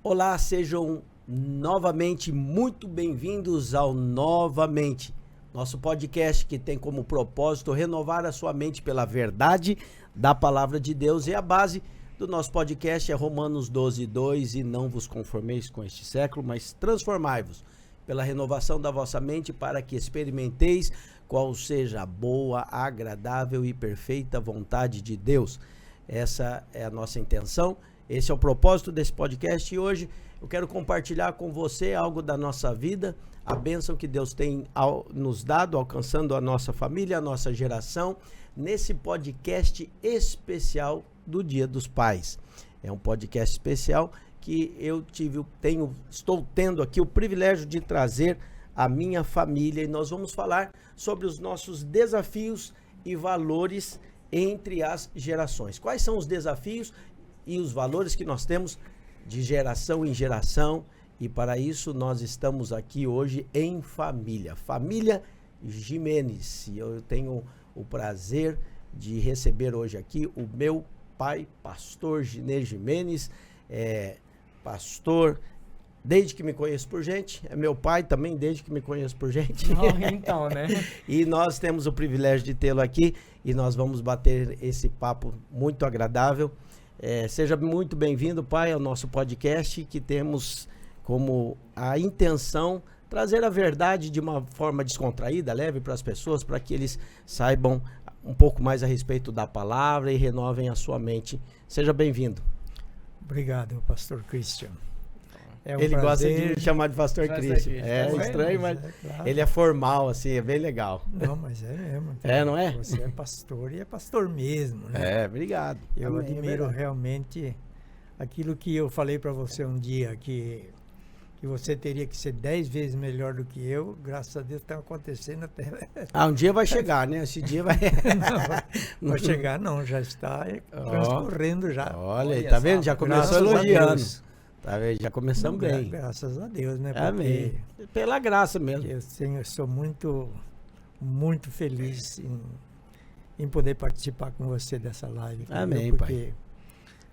Olá, sejam novamente muito bem-vindos ao Novamente, nosso podcast que tem como propósito renovar a sua mente pela verdade da Palavra de Deus. E a base do nosso podcast é Romanos 12:2, e não vos conformeis com este século, mas transformai-vos pela renovação da vossa mente, para que experimenteis qual seja a boa, agradável e perfeita vontade de Deus. Essa é a nossa intenção, esse é o propósito desse podcast, e hoje eu quero compartilhar com você algo da nossa vida, a bênção que Deus tem nos dado, alcançando a nossa família, a nossa geração, nesse podcast especial do Dia dos Pais. É um podcast especial que eu estou tendo aqui o privilégio de trazer a minha família, e nós vamos falar sobre os nossos desafios e valores entre as gerações. Quais são os desafios e os valores que nós temos de geração em geração? E para isso nós estamos aqui hoje em família, família Gimenez. E eu tenho o prazer de receber hoje aqui o meu pai, pastor Ginês Gimenez, pastor desde que me conheço por gente, é meu pai também desde que me conheço por gente. Então, né? E nós temos o privilégio de tê-lo aqui e nós vamos bater esse papo muito agradável. Seja muito bem-vindo, pai, ao nosso podcast, que temos como a intenção trazer a verdade de uma forma descontraída, leve para as pessoas, para que eles saibam um pouco mais a respeito da palavra e renovem a sua mente. Seja bem-vindo. Obrigado, pastor Christian. Ele gosta de me chamar de pastor Christian. É estranho, mas claro. Ele é formal, assim, é bem legal. Não, mas é mesmo. Não é? Você é pastor e é pastor mesmo, né? Obrigado. Eu admiro realmente aquilo que eu falei para você um dia, que você teria que ser 10 vezes melhor do que eu. Graças a Deus está acontecendo até. Um dia vai chegar, né? Esse dia vai... Não vai chegar, não. Já está transcorrendo já. Olha, tá vendo? Já começou elogiando. Tá vendo? Já começamos bem. Graças a Deus, né? Amém. Pela graça mesmo. Eu sou muito, muito feliz em poder participar com você dessa live. Amém, porque pai.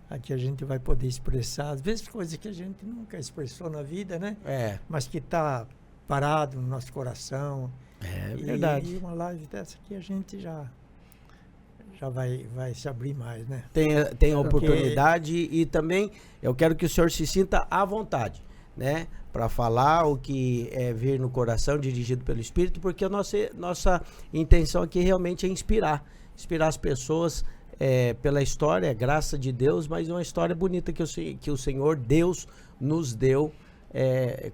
Aqui a gente vai poder expressar, às vezes, coisas que a gente nunca expressou na vida, né? Mas que está parado no nosso coração. É verdade. E uma live dessa aqui a gente já vai se abrir mais, né? Tem a oportunidade, e também eu quero que o senhor se sinta à vontade, né? Para falar o que vir no coração, dirigido pelo Espírito, porque a nossa intenção aqui realmente é inspirar as pessoas pela história, graça de Deus, mas uma história bonita que o Senhor Deus nos deu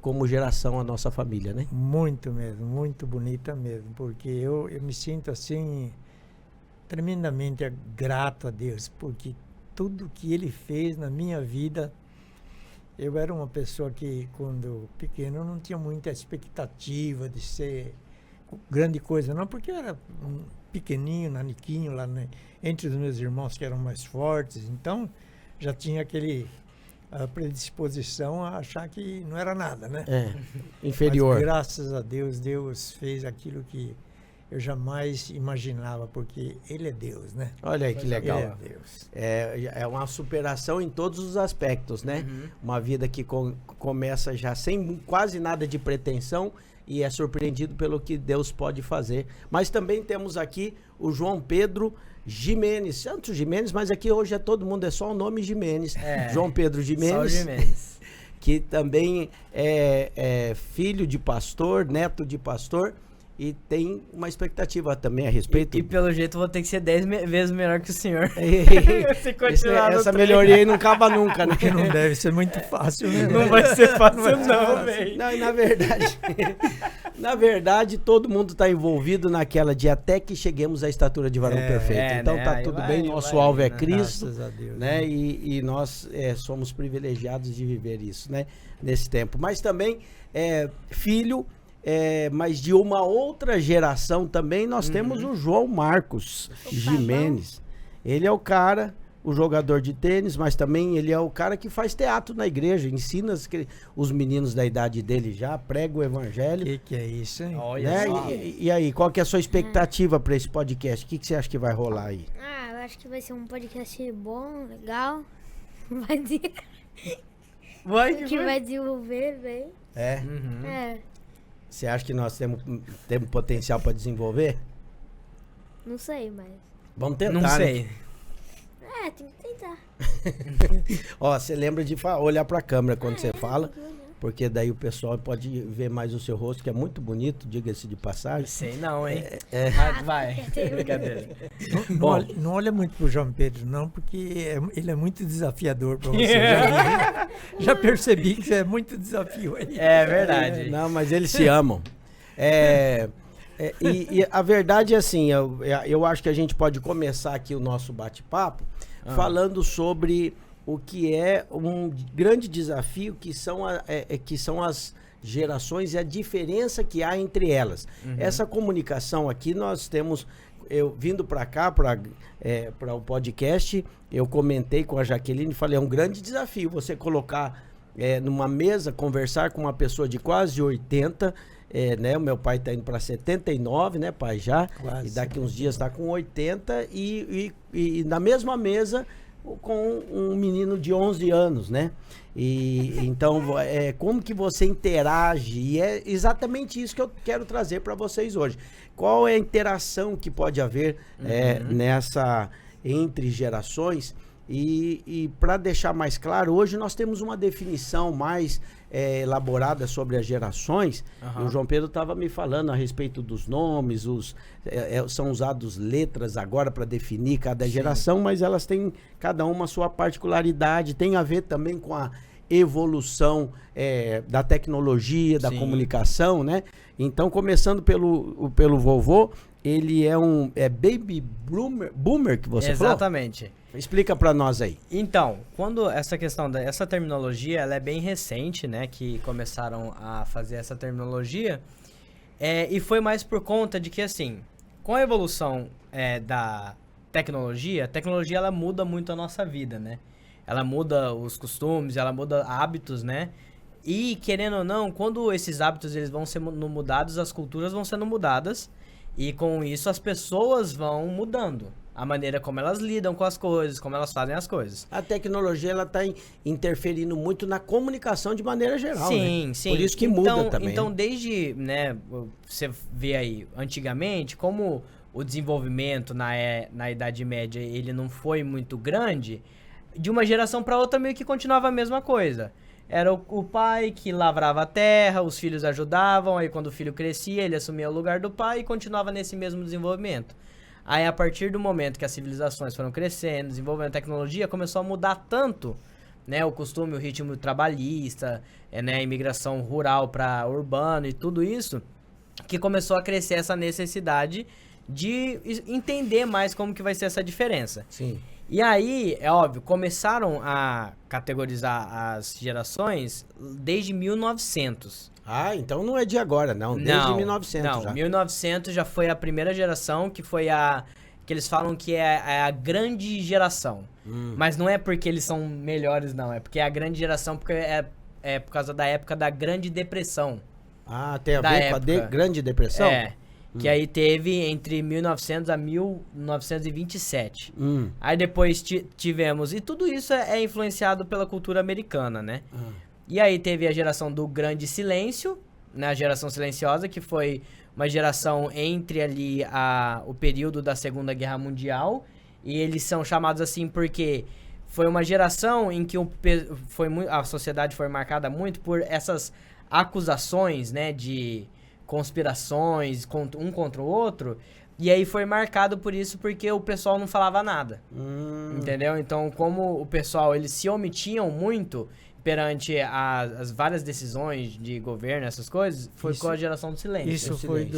como geração, a nossa família, né? Muito mesmo, muito bonita mesmo, porque eu me sinto assim tremendamente grato a Deus, porque tudo que Ele fez na minha vida, eu era uma pessoa que, quando pequeno, não tinha muita expectativa de ser grande coisa, não, porque eu era pequenininho, naniquinho, lá entre os meus irmãos que eram mais fortes, então já tinha a predisposição a achar que não era nada, né? Inferior. Mas, graças a Deus, Deus fez aquilo que eu jamais imaginava, porque Ele é Deus, né? Olha aí que legal. Ele é Deus. É uma superação em todos os aspectos, né? Uma vida que começa já sem quase nada de pretensão e é surpreendido pelo que Deus pode fazer. Mas também temos aqui o João Pedro Gimenez, Santos Gimenez, mas aqui hoje todo mundo é só o nome Gimenez. João Pedro Gimenez. Só Gimenez. Que também é filho de pastor, neto de pastor. E tem uma expectativa também a respeito. E pelo jeito vou ter que ser 10 vezes melhor que o senhor. Se continuar essa melhoria aí não acaba nunca, né? Porque não deve ser muito fácil, né? Não vai ser fácil não, velho. Não, e na verdade, todo mundo está envolvido naquela de até que cheguemos à estatura de varão perfeito. Então né? Tá tudo bem, nosso alvo é Cristo. Graças a Deus, né? E nós somos privilegiados de viver isso, né? Nesse tempo. Mas também, filho... mas de uma outra geração também, nós temos o João Marcos Gimenez. Ele é o cara, o jogador de tênis, mas também ele é o cara que faz teatro na igreja, ensina os meninos da idade dele já, prega o evangelho. Que é isso, hein? Né? E aí, qual que é a sua expectativa para esse podcast? O que você acha que vai rolar aí? Eu acho que vai ser um podcast bom, legal. Vai ter... Vai que vai desenvolver bem. É? Uhum. É, Você acha que nós temos potencial para desenvolver? não sei, mas... Vamos tentar, Não né? sei. É, tem que tentar. Ó, você lembra de olhar pra câmera quando você fala, Tem que olhar. porque daí o pessoal pode ver mais o seu rosto, que é muito bonito, diga-se de passagem. Sei não, hein? Mas vai. Tem- Brincadeira. Bom. Não olha muito pro João Pedro, não, porque ele é muito desafiador para você. Já percebi que você é muito desafio aí. É verdade. Não, mas eles se amam. E a verdade é assim, eu acho que a gente pode começar aqui o nosso bate-papo falando sobre o que é um grande desafio que são as gerações e a diferença que há entre elas. Essa comunicação aqui nós temos, eu vindo para cá, para o podcast, eu comentei com a Jaqueline e falei, é um grande desafio você colocar numa mesa, conversar com uma pessoa de quase 80, né? O meu pai está indo para 79, né, pai, já? Quase. E daqui uns dias está com 80 e na mesma mesa com um menino de 11 anos, né? E então, como que você interage? E é exatamente isso que eu quero trazer para vocês hoje. Qual é a interação que pode haver nessa entre gerações? E para deixar mais claro, hoje nós temos uma definição mais elaborada sobre as gerações. E o João Pedro estava me falando a respeito dos nomes, são usados letras agora para definir cada geração, mas elas têm cada uma a sua particularidade, tem a ver também com a evolução da tecnologia, da comunicação, né? Então, começando pelo vovô, ele é baby boomer que você falou? Exatamente. Explica pra nós aí. Então, quando essa questão dessa terminologia, ela é bem recente, né, que começaram a fazer essa terminologia, e foi mais por conta de que, assim, com a evolução da tecnologia, a tecnologia ela muda muito a nossa vida, né? Ela muda os costumes, ela muda hábitos, né? E, querendo ou não, quando esses hábitos eles vão sendo mudados, as culturas vão sendo mudadas, e com isso as pessoas vão mudando. A maneira como elas lidam com as coisas, como elas fazem as coisas. A tecnologia, ela tá interferindo muito na comunicação de maneira geral, Sim, né? sim. Por isso que muda também. Então, né? desde, né, você vê aí, antigamente, como o desenvolvimento na Idade Média, ele não foi muito grande, de uma geração para outra meio que continuava a mesma coisa. Era o pai que lavrava a terra, os filhos ajudavam, aí quando o filho crescia, ele assumia o lugar do pai e continuava nesse mesmo desenvolvimento. Aí, a partir do momento que as civilizações foram crescendo, desenvolvendo a tecnologia, começou a mudar tanto, né, o costume, o ritmo trabalhista, né, a imigração rural para urbano e tudo isso, que começou a crescer essa necessidade de entender mais como que vai ser essa diferença. Sim. E aí, é óbvio, começaram a categorizar as gerações desde 1900. Ah, então não é de agora, não. Desde 1900 não, já. 1900 já foi a primeira geração, que foi que eles falam que é a grande geração. Mas não é porque eles são melhores, não. É porque é a grande geração, porque é por causa da época da Grande Depressão. Ah, tem a Da ver com a época. Grande Depressão? É. Que aí teve entre 1900 a 1927. Aí depois tivemos... E tudo isso é influenciado pela cultura americana, né? E aí teve a geração do Grande Silêncio, né? A geração silenciosa, que foi uma geração entre ali o período da Segunda Guerra Mundial. E eles são chamados assim porque foi uma geração em que a sociedade foi marcada muito por essas acusações, né? De conspirações um contra o outro, e aí foi marcado por isso porque o pessoal não falava nada, entendeu? Então, como o pessoal, eles se omitiam muito perante as várias decisões de governo, essas coisas, foi com a geração do silêncio. Isso foi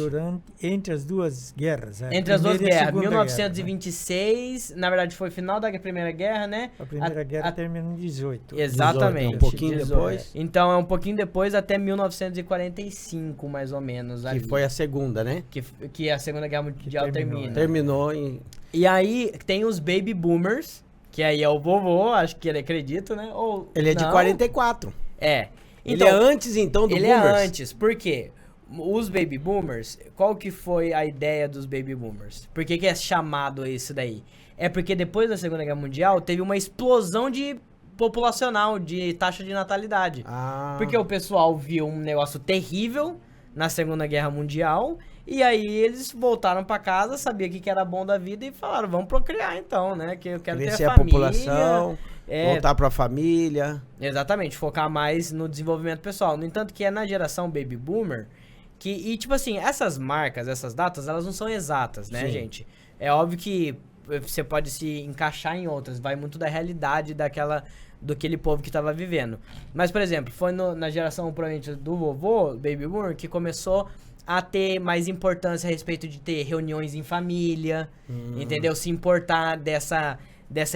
entre as duas guerras. Entre as duas Primeira e guerras, Segunda 1926, Guerra, né? na verdade foi final da Primeira Guerra, né? A Primeira Guerra terminou em 18. Exatamente. 18, um pouquinho 18. depois. Então, é um pouquinho depois, até 1945, mais ou menos. Que ali. foi a segunda, né? Que a Segunda Guerra Mundial termina. Terminou em... E aí tem os Baby Boomers, que aí é o vovô, acho que ele acredita, né? Ou, Ele é de não. 44. É. Ele é antes, então, do ele Boomers? é antes, por quê? Os Baby Boomers, qual que foi a ideia dos Baby Boomers? Por que é chamado isso daí? É porque depois da Segunda Guerra Mundial teve uma explosão de populacional, de taxa de natalidade. Porque o pessoal viu um negócio terrível na Segunda Guerra Mundial, e aí eles voltaram pra casa, sabia que era bom da vida e falaram, vamos procriar então, né? Que eu quero crescer ter a população, voltar pra família. Exatamente, focar mais no desenvolvimento pessoal. No entanto que é na geração Baby Boomer, e tipo assim, essas marcas, essas datas, elas não são exatas, né, Sim. gente? É óbvio que você pode se encaixar em outras, vai muito da realidade do aquele povo que estava vivendo. Mas, por exemplo, foi na geração, provavelmente, do vovô, Baby Boomer, que começou a ter mais importância a respeito de ter reuniões em família, entendeu? Se importar dessa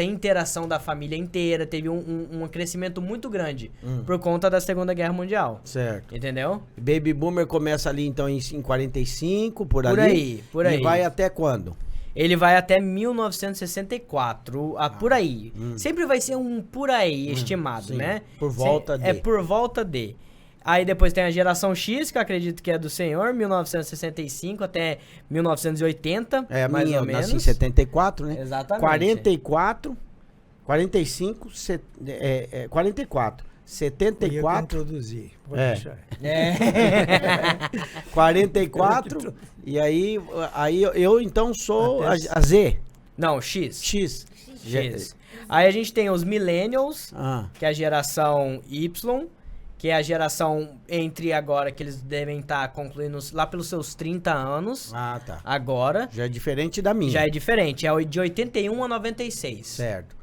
interação da família inteira. Teve um crescimento muito grande por conta da Segunda Guerra Mundial. Certo. Entendeu? Baby Boomer começa ali, então, em 45, por ali. Por aí. E vai até quando? Ele vai até 1964, por aí. Sempre vai ser um por aí estimado, sim. né? Por volta de. É por volta de. Aí depois tem a geração X, que eu acredito que é do senhor, 1965 até 1980, É, a mais minha, ou eu menos. nasci em 74, né? Exatamente. 44, 45, 44, Fui eu que 74, introduzi. Pode É. deixar. 44, e aí eu então sou a Z, Não, X. X. X. Aí a gente tem os Millennials, Ah, que é a geração Y, que é a geração entre agora, que eles devem estar concluindo lá pelos seus 30 anos, tá. agora. Já é diferente da minha. Já é diferente, é de 81 a 96. Certo.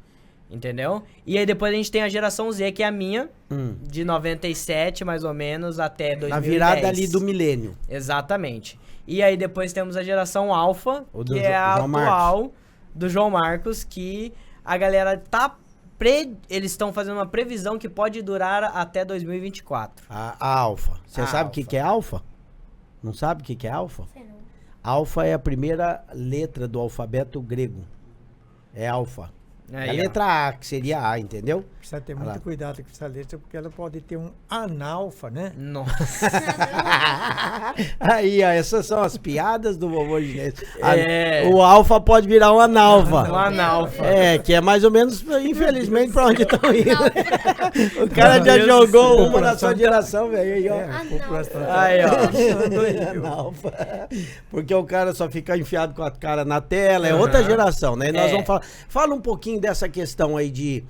Entendeu? E aí depois a gente tem a geração Z, que é a minha, Hum. de 97 mais ou menos até 2010. Na virada ali do milênio. Exatamente. E aí depois temos a geração Alpha, O do que é a João atual do João Marcos, que a galera tá... Eles estão fazendo uma previsão que pode durar até 2024. A alfa. Você A sabe o alfa. que é alfa? Não sabe o que é alfa? Sei não. Alfa é a primeira letra do alfabeto grego. É alfa. Aí, É a ó. letra A, que seria A, entendeu? Precisa ter Olha muito lá. cuidado com essa letra, porque ela pode ter um analfa, né? Nossa. Aí, ó, essas são as piadas do vovô Ginês. É. O alfa pode virar um analfa. Um analfa. É, que é mais ou menos, infelizmente, pra onde estão indo. O cara Meu já Deus jogou do céu. uma na sua geração, velho. Aí, ó. É, a população Aí, ó. Analfa. Porque o cara só fica enfiado com a cara na tela, é outra geração, né? E nós É. vamos falar. Fala um pouquinho dessa questão aí de.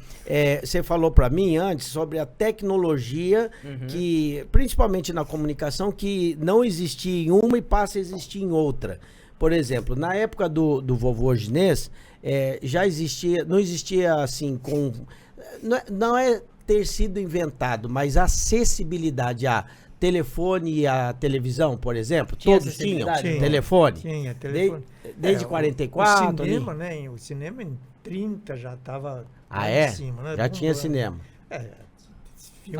Você falou pra mim antes sobre a tecnologia, que, principalmente na comunicação, que não existia em uma e passa a existir em outra. Por exemplo, na época do vovô Ginês, já existia, não existia assim, não é ter sido inventado, mas acessibilidade a telefone e a televisão, por exemplo, Tinha todos tinham acessibilidade? telefone. Tinha telefone. Desde o 44 cinema, ali. né? O cinema em 30 já estava Ah, em é? cima, né? Já tinha Bombando. cinema. É, Fala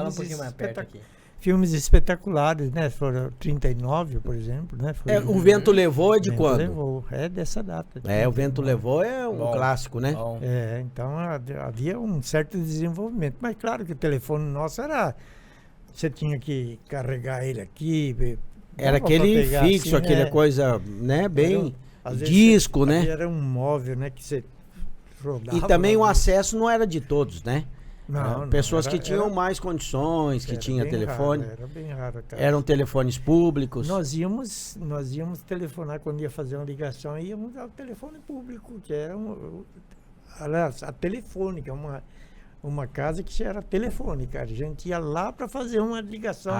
um filmes, pouquinho mais perto aqui. filmes espetaculares, né? Foram 39, por exemplo, né? Foi O Vento Levou é de Vento quando? Levou. É dessa data. O Vento Levou é um Bom. clássico, né? Bom. Então havia um certo desenvolvimento. Mas claro que o telefone nosso era... Você tinha que carregar ele aqui. Era dava pra aquele pegar fixo, assim, aquela né? coisa, né? Bem Às vezes disco, ali né? Era um móvel, né? Que você rodava. E também o lá. acesso não era de todos, né? Não, Pessoas era- que tinham era- mais condições, que era tinha bem telefone. raro, era bem raro, cara. Eram telefones públicos. Nós íamos telefonar quando ia fazer uma ligação, íamos ao telefone público, que era aliás, a telefônica, uma casa que era telefônica. A gente ia lá para fazer uma ligação,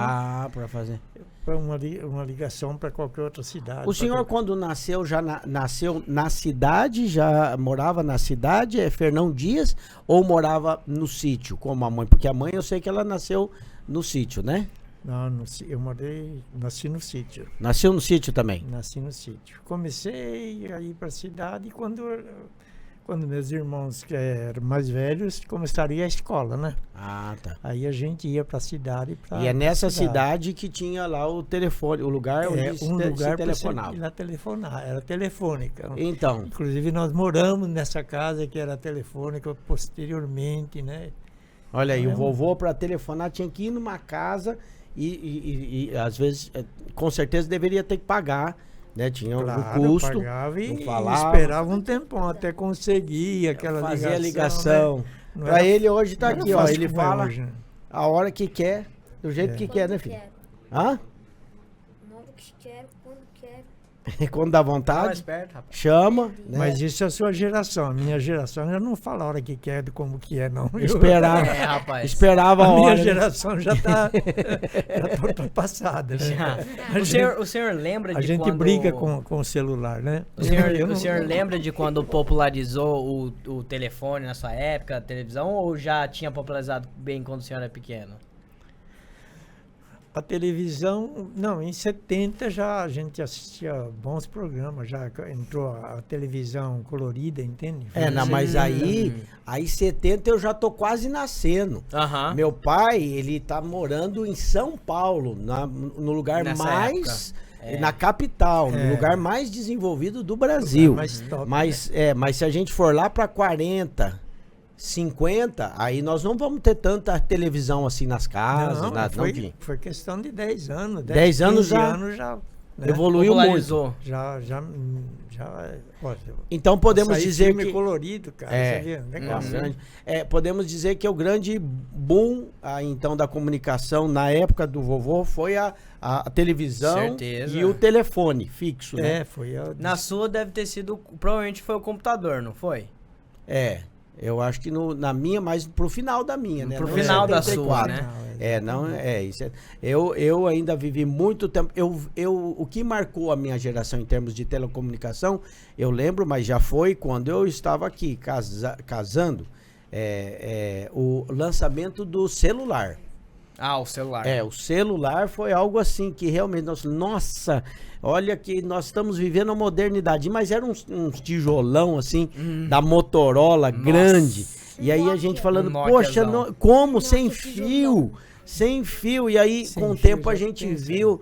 Para fazer. uma ligação para qualquer outra cidade. O senhor, quando nasceu, já nasceu na cidade, já morava na cidade, Fernão Dias, ou morava no sítio, como a mãe? Porque a mãe, eu sei que ela nasceu no sítio, né? Não, nasci no sítio. Nasceu no sítio também? Nasci no sítio. Comecei a ir para a cidade quando meus irmãos, que eram mais velhos, começaram a ir à escola, né? Ah, tá. Aí a gente ia para a cidade. E é nessa cidade que tinha lá o telefone, o lugar onde Um lugar se para telefonava. ir lá telefonar. Era telefônica. Então, Inclusive nós moramos nessa casa que era telefônica posteriormente, né? olha aí, o vovô para telefonar tinha que ir numa casa e às vezes, com certeza deveria ter que pagar, né? Tinha Claro, um custo. pagava não e falava. esperava um tempão até conseguir aquela Fazia a ligação. ligação. Né? Não Pra era- ele hoje tá não era aqui, ó. fácil Ele como é fala hoje, né? a hora que quer, do jeito que quer, né, filho? Hã? Na hora que quero, quando quero. Quando dá Tá mais vontade, perto, rapaz. chama, né? Mas isso é a sua geração. A minha geração já não fala a hora que quer, como que é, não. Esperava, É, rapaz. esperava a A minha hora. né? geração já tá ultrapassada, né? Já. A O senhor lembra de A gente quando... briga com o celular, né? Eu O não- senhor lembra de quando popularizou o telefone na sua época, a televisão, ou já tinha popularizado bem quando o senhor era pequeno? A televisão, não, em 70 já a gente assistia bons programas, já entrou a televisão colorida, entende? Não, mas aí 70 eu já tô quase nascendo. Aham. Meu pai, ele tá morando em São Paulo, no lugar Nessa mais... época. Na capital, no É. lugar mais desenvolvido do Brasil. Lugar mais top, Mas se a gente for lá pra 40, 50, aí nós não vamos ter tanta televisão assim nas casas. Não, não foi, tinha. foi questão de 10 anos. 10 anos 15 já anos já, né? Evoluiu muito. Popularizou. Já, olha, Então podemos sair dizer filme que... colorido, cara, É. você vê? Legal. Bastante. Podemos dizer que o grande boom então da comunicação na época do vovô foi a televisão Certeza. e o telefone fixo, né? Foi a... Na sua deve ter sido, provavelmente foi o computador, não foi? Eu acho que na minha, mas pro final da minha, né? Pro Não final da 74. sua, né? Isso. Eu ainda vivi muito tempo. O que marcou a minha geração em termos de telecomunicação, eu lembro, mas já foi quando eu estava aqui casando, o lançamento do celular. Ah, o celular. O celular foi algo assim que realmente nossa, olha que nós estamos vivendo a modernidade, mas era uns tijolão assim, da Motorola grande. E aí a gente falando, Um poxa, Nokiazão. como Nossa, sem tijolão. fio? Sem fio. E aí, Sem com o fio, tempo, a já gente pensa. viu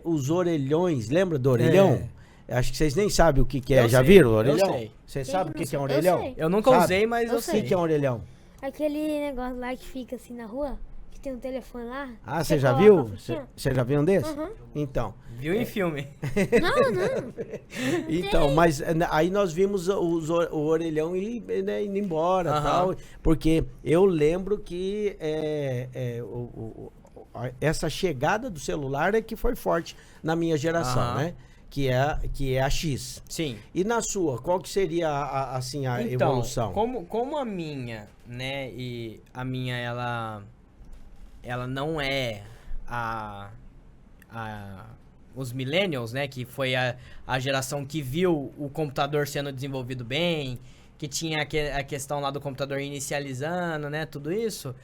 os orelhões. Lembra do orelhão? Acho que vocês nem sabem o que é. Eu Já sei, viram o eu orelhão? sei. Você Quem sabe o que que é um não sabe? orelhão? Eu sei. Eu nunca Sabe? usei, mas eu Eu sei. O que é um orelhão? Aquele negócio lá que fica assim na rua, que tem um telefone lá. Ah, você já coloca viu? a fitinha. Você já viu um desse? Aham. Então. Viu em filme. Não. Então, mas aí nós vimos o orelhão indo embora Aham. tal, porque eu lembro que essa chegada do celular é que foi forte na minha geração, Aham. né? Que é a X. Sim. E na sua, qual que seria a Então, evolução? como a minha, né, e a minha, ela não é os millennials, né, que foi a geração que viu o computador sendo desenvolvido bem, que tinha a questão lá do computador inicializando, né, tudo isso.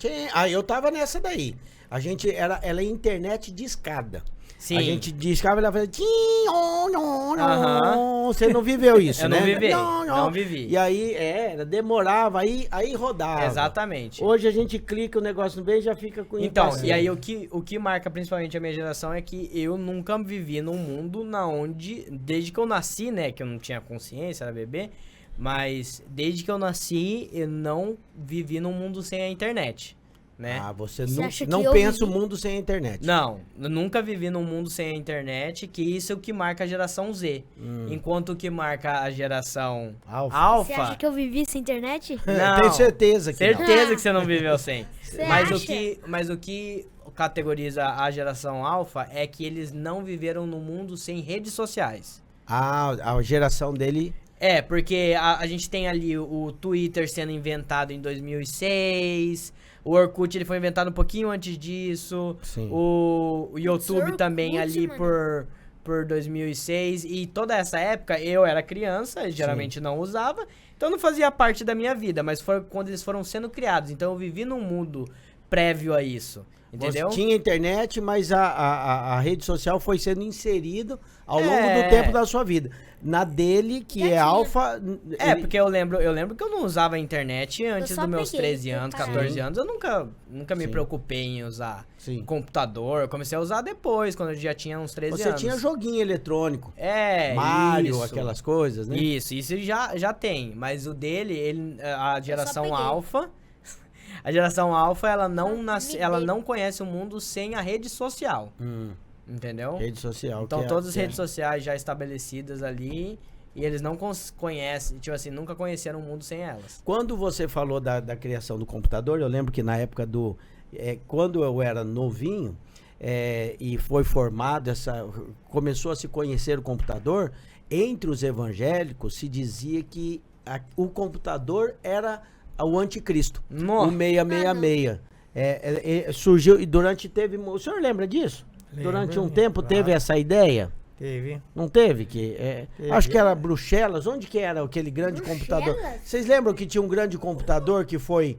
Eu tava nessa daí. A gente ela é internet de escada. Sim. A gente discava e ela fazia... Aham. Você não viveu isso, Eu né? não vivi, não vivi. E aí, demorava, aí rodava. Exatamente. Hoje a gente clica o negócio no bem e já fica com Então, impaciência. e aí o que marca principalmente a minha geração é que eu nunca vivi num mundo desde que eu nasci, né, que eu não tinha consciência, era bebê, mas desde que eu nasci, eu não vivi num mundo sem a internet, né? Você Você acha não que eu pensa o vivi? mundo sem a internet. Não, eu nunca vivi num mundo sem a internet, que isso é o que marca a geração Z. Enquanto o que marca a geração Alfa. Você acha que eu vivi sem internet? Não. Tenho certeza que não. Certeza que você não viveu sem. Você Mas acha? o que categoriza a geração alfa é que eles não viveram no mundo sem redes sociais. A geração dele... Porque a gente tem ali o Twitter sendo inventado em 2006, o Orkut ele foi inventado um pouquinho antes disso, Sim. o YouTube Orkut, também ali mano. por 2006, e toda essa época eu era criança, geralmente não usava, então não fazia parte da minha vida, mas foi quando eles foram sendo criados, então eu vivi num mundo prévio a isso, entendeu? Você tinha internet, mas a rede social foi sendo inserido ao longo do tempo da sua vida. Na dele, que Já é tinha. alfa... Porque eu lembro que eu não usava a internet antes só dos meus peguei, 13 anos, preparei. 14 anos. Eu nunca me Sim. preocupei em usar Sim. computador. Eu comecei a usar depois, quando eu já tinha uns 13 Você anos. tinha joguinho eletrônico. Mario, Mario, aquelas coisas, né? Isso já tem. Mas o dele, a geração peguei. alfa... A geração alfa, ela não, me ela dei. não conhece o mundo sem a rede social. Entendeu? Rede social. Então que é- todas as que é- redes sociais já estabelecidas ali, e eles não conhecem, tipo assim, nunca conheceram o mundo sem elas. Quando você falou da criação do computador, eu lembro que na época quando eu era novinho, e foi formado, começou a se conhecer o computador, entre os evangélicos se dizia que o computador era o anticristo, Nossa. o 666. Surgiu, e o senhor lembra disso? Lembro, Durante um tempo claro. teve essa ideia? Teve. Não teve? Teve. Acho que era Bruxelas. Onde que era aquele grande computador? Vocês lembram que tinha um grande computador que foi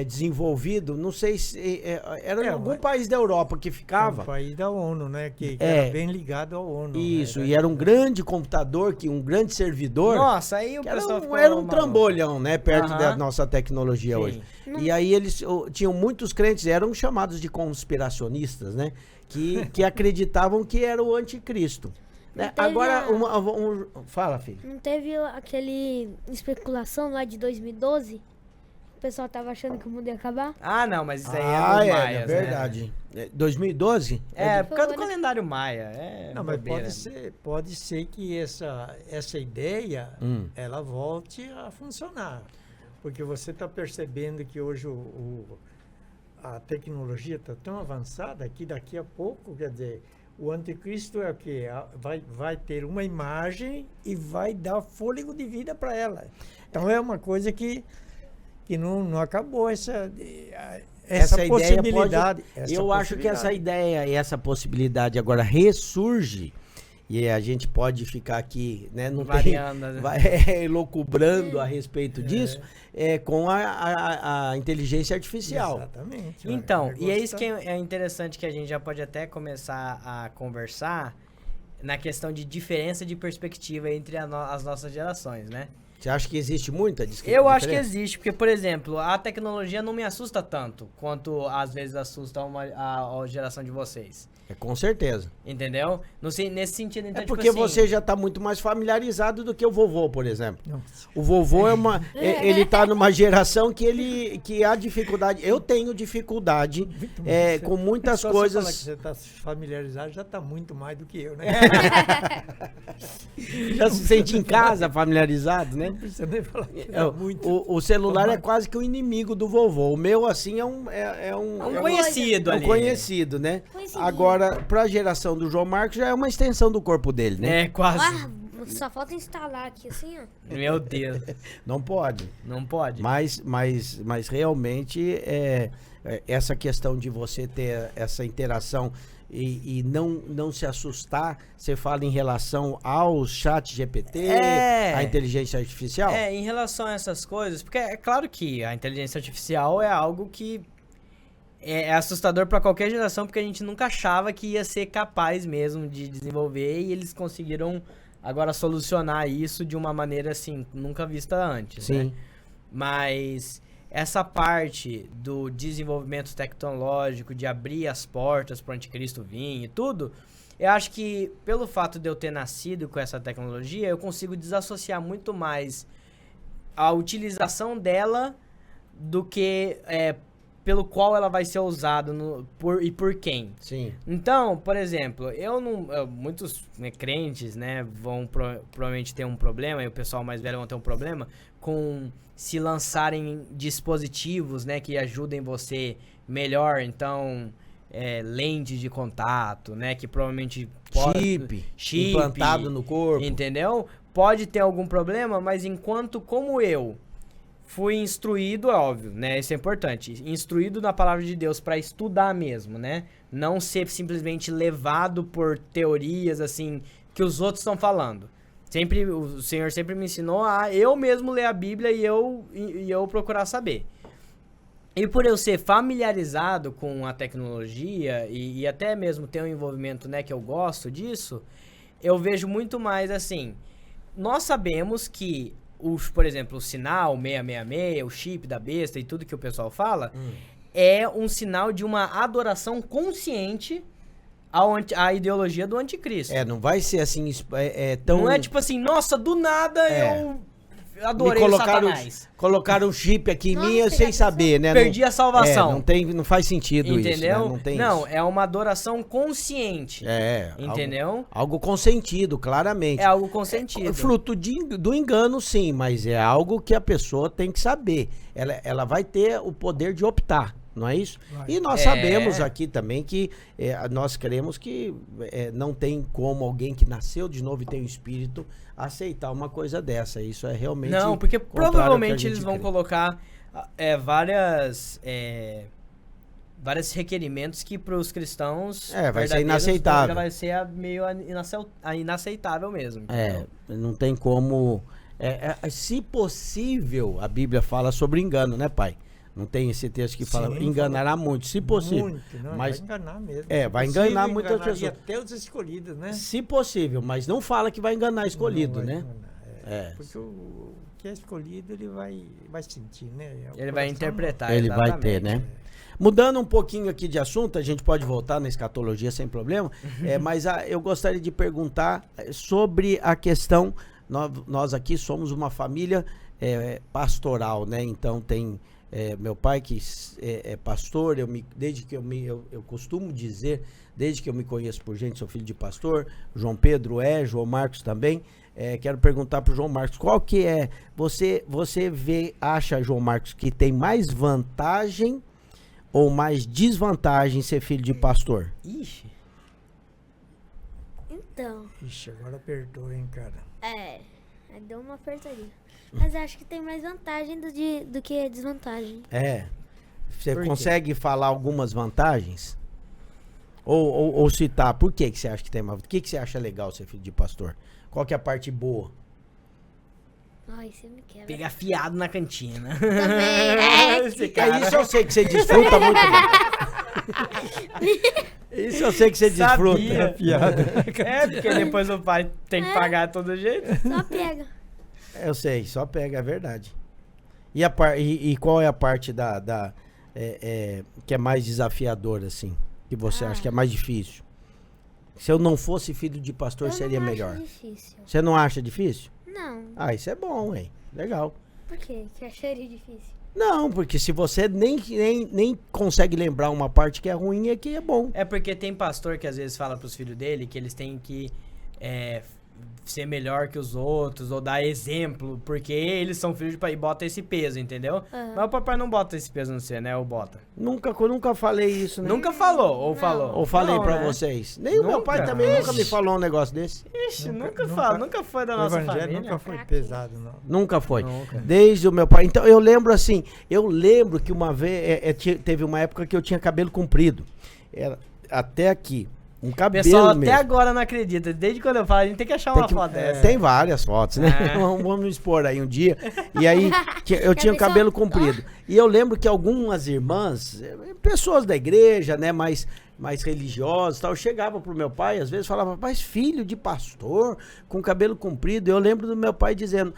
desenvolvido? Não sei se era em algum país da Europa que ficava. Um país da ONU, né? Que era bem ligado ao ONU. Isso, né? e era um grande computador, um grande servidor. Nossa, aí o que pessoal ficou era um maluco. trambolhão, né? Perto Aham. da nossa tecnologia Sim. hoje. E aí eles tinham muitos crentes, eram chamados de conspiracionistas, né? Que acreditavam que era o anticristo. Né? Não teve Agora, fala, filho. Não teve aquele especulação lá de 2012? O pessoal tava achando que o mundo ia acabar? Ah, não, mas isso aí é dos maias, né? verdade. 2012? Por causa do calendário maia. Não, mas bobeira. pode ser que essa ideia ela volte a funcionar. Porque você está percebendo que hoje a tecnologia está tão avançada que daqui a pouco, quer dizer, o anticristo é o quê? Vai ter uma imagem e vai dar fôlego de vida para ela. Então é uma coisa que não acabou essa possibilidade. Eu acho que essa ideia e essa possibilidade agora ressurge. E a gente pode ficar aqui, né? Não variando, elucubrando a respeito disso, com a inteligência artificial. Exatamente. Então, e é isso que é interessante, que a gente já pode até começar a conversar na questão de diferença de perspectiva entre as nossas gerações, né? Você acha que existe muita diferença? Eu acho que existe, porque, por exemplo, a tecnologia não me assusta tanto quanto às vezes assusta a geração de vocês. Com certeza. Entendeu? Nesse sentido, então, porque tipo assim, você já está muito mais familiarizado do que o vovô, por exemplo. Nossa. O vovô ele está numa geração que há dificuldade. Eu tenho dificuldade com muitas Só coisas. Você falar que você está familiarizado, já está muito mais do que eu, né? Já se sente em casa familiarizado, né? Não precisa nem falar que é muito. O celular é quase que o inimigo do vovô. O meu, assim, é um conhecido ali. Um conhecido, né? Conhecido. Agora, pra geração do João Marcos, já é uma extensão do corpo dele, né? É, quase. Só falta instalar aqui, assim, ó. Meu Deus. Não pode. Não pode. Mas realmente, essa questão de você ter essa interação e não se assustar, você fala em relação ao chat GPT, a inteligência artificial? Em relação a essas coisas, porque é claro que a inteligência artificial é algo que é assustador para qualquer geração, porque a gente nunca achava que ia ser capaz mesmo de desenvolver, e eles conseguiram agora solucionar isso de uma maneira assim, nunca vista antes. Sim. Né? Mas essa parte do desenvolvimento tecnológico, de abrir as portas para o anticristo vir e tudo, eu acho que pelo fato de eu ter nascido com essa tecnologia, eu consigo desassociar muito mais a utilização dela do que pelo qual ela vai ser usada e por quem. Sim. Então, por exemplo, muitos crentes, né, vão provavelmente ter um problema, e o pessoal mais velho vão ter um problema com se lançarem dispositivos, né, que ajudem você melhor. Então, lente de contato, né, que provavelmente chip implantado no corpo. Entendeu? Pode ter algum problema, mas como eu fui instruído, é óbvio, né? Isso é importante. Instruído na palavra de Deus para estudar mesmo, né? Não ser simplesmente levado por teorias, assim, que os outros estão falando. O Senhor sempre me ensinou a eu mesmo ler a Bíblia e eu procurar saber. E por eu ser familiarizado com a tecnologia e até mesmo ter um envolvimento, né, que eu gosto disso, eu vejo muito mais assim. Nós sabemos que por exemplo, o sinal 666, o chip da besta e tudo que o pessoal fala, é um sinal de uma adoração consciente à ideologia do anticristo. Não vai ser assim tão... Não é tipo assim, nossa, do nada eu adorei o Satanás. Colocaram um chip aqui em Nossa, mim já sem pensou? saber, né? Perdi a salvação. Não faz sentido isso, Entendeu? né? Não tem Não, isso. é uma adoração consciente. Entendeu? Algo consentido, claramente. É algo consentido. Fruto do engano, sim, mas é algo que a pessoa tem que saber. Ela vai ter o poder de optar, não é isso? Vai. E nós sabemos aqui também que nós cremos que não tem como alguém que nasceu de novo e tem o espírito aceitar uma coisa dessa. Isso é realmente Não, porque contrário ao que a provavelmente gente eles vão crê. colocar vários requerimentos que para os cristãos Vai ser verdadeiros inaceitável. já vai ser meio inaceitável mesmo. entendeu? Não tem como... se possível, a Bíblia fala sobre engano, né, pai? Não tem esse texto que fala Sim, enganará muito, se possível. Muito, não, mas vai enganar mesmo. vai Se possível, enganar muitas enganaria pessoas. até os escolhidos, né? Se possível, mas não fala que vai enganar escolhido, Não vai né? enganar, Porque o que é escolhido, ele vai sentir, né? O Ele vai coração interpretar. Ele vai ter, exatamente. né? Mudando um pouquinho aqui de assunto, a gente pode voltar na escatologia sem problema, mas eu gostaria de perguntar sobre a questão, nós aqui somos uma família pastoral, né? Então tem meu pai que é pastor, desde que eu costumo dizer, desde que eu me conheço por gente, sou filho de pastor, João Pedro João Marcos também. Quero perguntar para o João Marcos, qual que é, você acha, João Marcos, que tem mais vantagem ou mais desvantagem ser filho de pastor? Ixi. Então, Ixi, agora apertou, hein, cara? aí deu uma apertadinha. Mas acho que tem mais vantagem do que desvantagem. Você Por quê? consegue falar algumas vantagens? Ou citar, por que você acha que tem mais? O que você acha legal ser filho de pastor? Qual que é a parte boa? Ai, você me quebra. Pegar fiado na cantina. Também, Esse cara. Isso eu sei que você desfruta muito bem. Isso eu sei que você desfruta. Sabia. Piada. Porque depois o pai tem que pagar de todo jeito. Só pega. Eu sei, só pega, é verdade. E qual é a parte que é mais desafiadora, assim? Que você acha que é mais difícil? Se eu não fosse filho de pastor, Eu seria não melhor. acho difícil. Você não acha difícil? Não. Isso é bom, hein? Legal. Por quê? Que acharia difícil? Não, porque se você nem consegue lembrar uma parte que é ruim, é que é bom. É porque tem pastor que às vezes fala pros filhos dele que eles têm que ser melhor que os outros ou dar exemplo, porque eles são filhos de pai e bota esse peso, entendeu? Mas o papai não bota esse peso no você, né? Ou bota. Nunca falei isso, né? Nunca falou, ou falou? Ou falei Não, pra né? vocês. Nem o meu pai Nunca. também nunca me falou um negócio desse. Ixi, nunca foi da O nossa evangelho família. nunca foi pesado, não. Nunca foi. Nunca. Desde o meu pai. Então, eu lembro que uma vez, teve uma época que eu tinha cabelo comprido. Era até aqui. Um O cabelo pessoal mesmo. até agora não acredita. Desde quando eu falo, a gente tem que achar uma foto dessa. Tem várias fotos, né? É. Vamos expor aí um dia. E aí, eu tinha o cabelo comprido. E eu lembro que algumas irmãs, pessoas da igreja, né, mais religiosas e tal, chegavam pro meu pai, às vezes falava, mas filho de pastor, com cabelo comprido. Eu lembro do meu pai dizendo,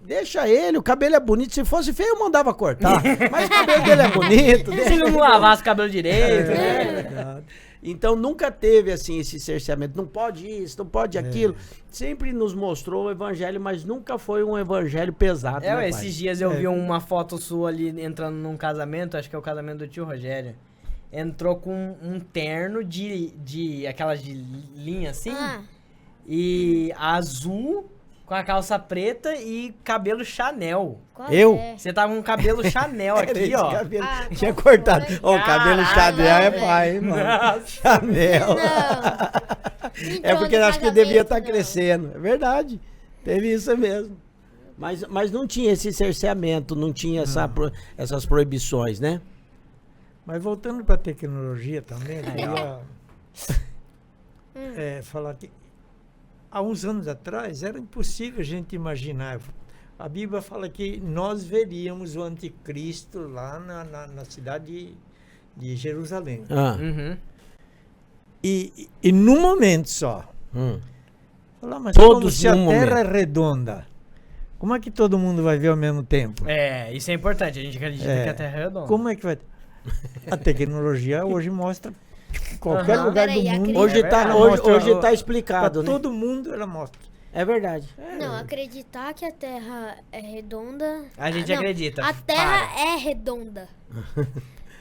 deixa ele, o cabelo é bonito. Se fosse feio, eu mandava cortar. Mas o cabelo dele é bonito. Se não lavasse o cabelo direito, né? Verdade. Então nunca teve assim esse cerceamento, não pode isso, não pode aquilo. Sempre nos mostrou o evangelho, mas nunca foi um evangelho pesado. né, pai? Esses dias eu vi uma foto sua ali entrando num casamento, acho que é o casamento do tio Rogério. Entrou com um terno de aquelas de linha assim, e azul, com a calça preta e cabelo Chanel. Qual Eu? é? Você tava com um cabelo Chanel Era aqui, esse ó. cabelo. Ah, Tinha qual cortado. foi? O cabelo Caralho, Chanel é velho. pai, mano. Nossa. Chanel. Não. É porque eu Então, acho que no devia estar casamento, não. crescendo. É verdade. Teve isso mesmo. Mas não tinha esse cerceamento, não tinha essas proibições, né? Mas voltando para a tecnologia também, eu queria falar que há uns anos atrás era impossível a gente imaginar. A Bíblia fala que nós veríamos o anticristo lá na cidade de Jerusalém. Uhum. E num momento só. Falar, mas Todos como se a num Terra momento. é redonda, como é que todo mundo vai ver ao mesmo tempo? Isso é importante, a gente acredita que a Terra é redonda. Como é que vai? A tecnologia hoje mostra que em qualquer Aham. lugar do Peraí, mundo. acredita. Hoje tá ela mostra explicado, pra né? todo mundo ela mostra. É verdade. Não, acreditar que a Terra é redonda... A gente não, acredita. A Terra Para. é redonda.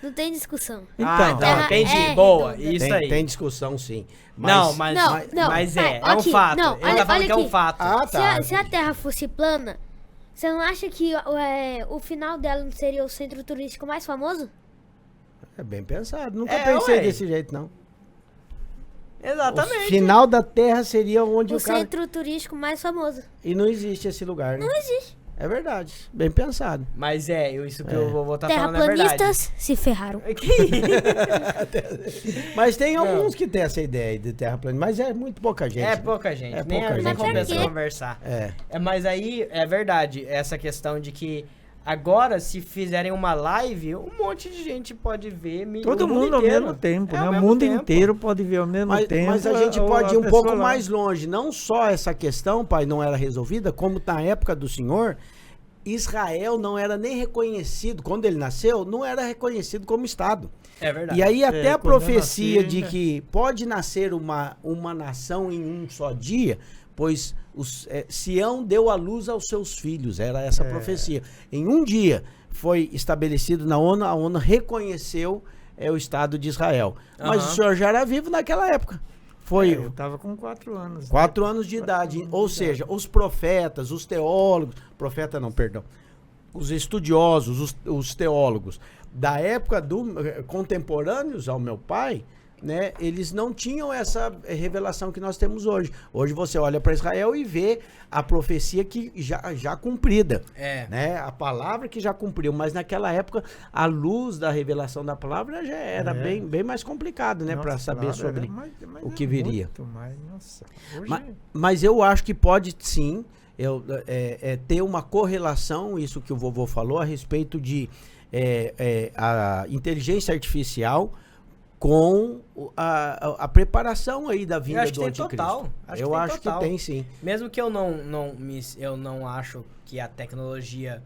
Não tem discussão. Ah, Então, entendi. é Boa, redonda. isso tem, aí. tem discussão, sim. Não, Mas mas pai, é um aqui, fato. não, Ele olha- tá falando olha que é um aqui. fato. Ah, tá. Se a Terra fosse plana, você não acha que o final dela não seria o centro turístico mais famoso? É bem pensado. Nunca É, pensei ué. desse jeito, não. Exatamente. O final da Terra seria onde O o cara... centro turístico mais famoso. E não existe esse lugar, né? Não existe. É verdade. Bem pensado. Mas isso que eu vou estar falando é verdade. Terraplanistas se ferraram. Mas tem alguns que têm essa ideia de terra plana, mas é muito pouca gente. É né? pouca gente. É nem pouca nem gente compensa mesmo. conversar. É. Mas aí é verdade essa questão de que agora, se fizerem uma live, um monte de gente pode ver. Todo o mundo ao inteiro. mesmo tempo, É né? ao O mesmo mundo tempo. inteiro pode ver ao mesmo tempo. Mas a gente ou pode ir um pessoa pouco lá. mais longe. Não só essa questão, pai, não era resolvida, como na época do Senhor, Israel não era nem reconhecido, quando ele nasceu, não era reconhecido como Estado. É verdade. E aí até a quando eu profecia nasci, de né? que pode nascer uma nação em um só dia, pois Sião deu à luz aos seus filhos, era essa profecia. Em um dia foi estabelecido na ONU, a ONU reconheceu o Estado de Israel. Mas o senhor já era vivo naquela época. Foi Eu estava com 4 anos. 4 anos de idade. Ou seja, os profetas, os teólogos, profeta não, perdão, os estudiosos, os teólogos da época contemporâneos ao meu pai, né, eles não tinham essa revelação que nós temos hoje. Hoje você olha para Israel e vê a profecia que já cumprida, né, a palavra que já cumpriu, mas naquela época a luz da revelação da palavra já era bem mais complicado, né, para saber sobre o que viria. Muito mais, nossa. Hoje... Mas eu acho que pode sim ter uma correlação, isso que o vovô falou, a respeito de a inteligência artificial com a preparação aí da vinda do anticristo. Eu acho que tem sim. Mesmo que eu não acho que a tecnologia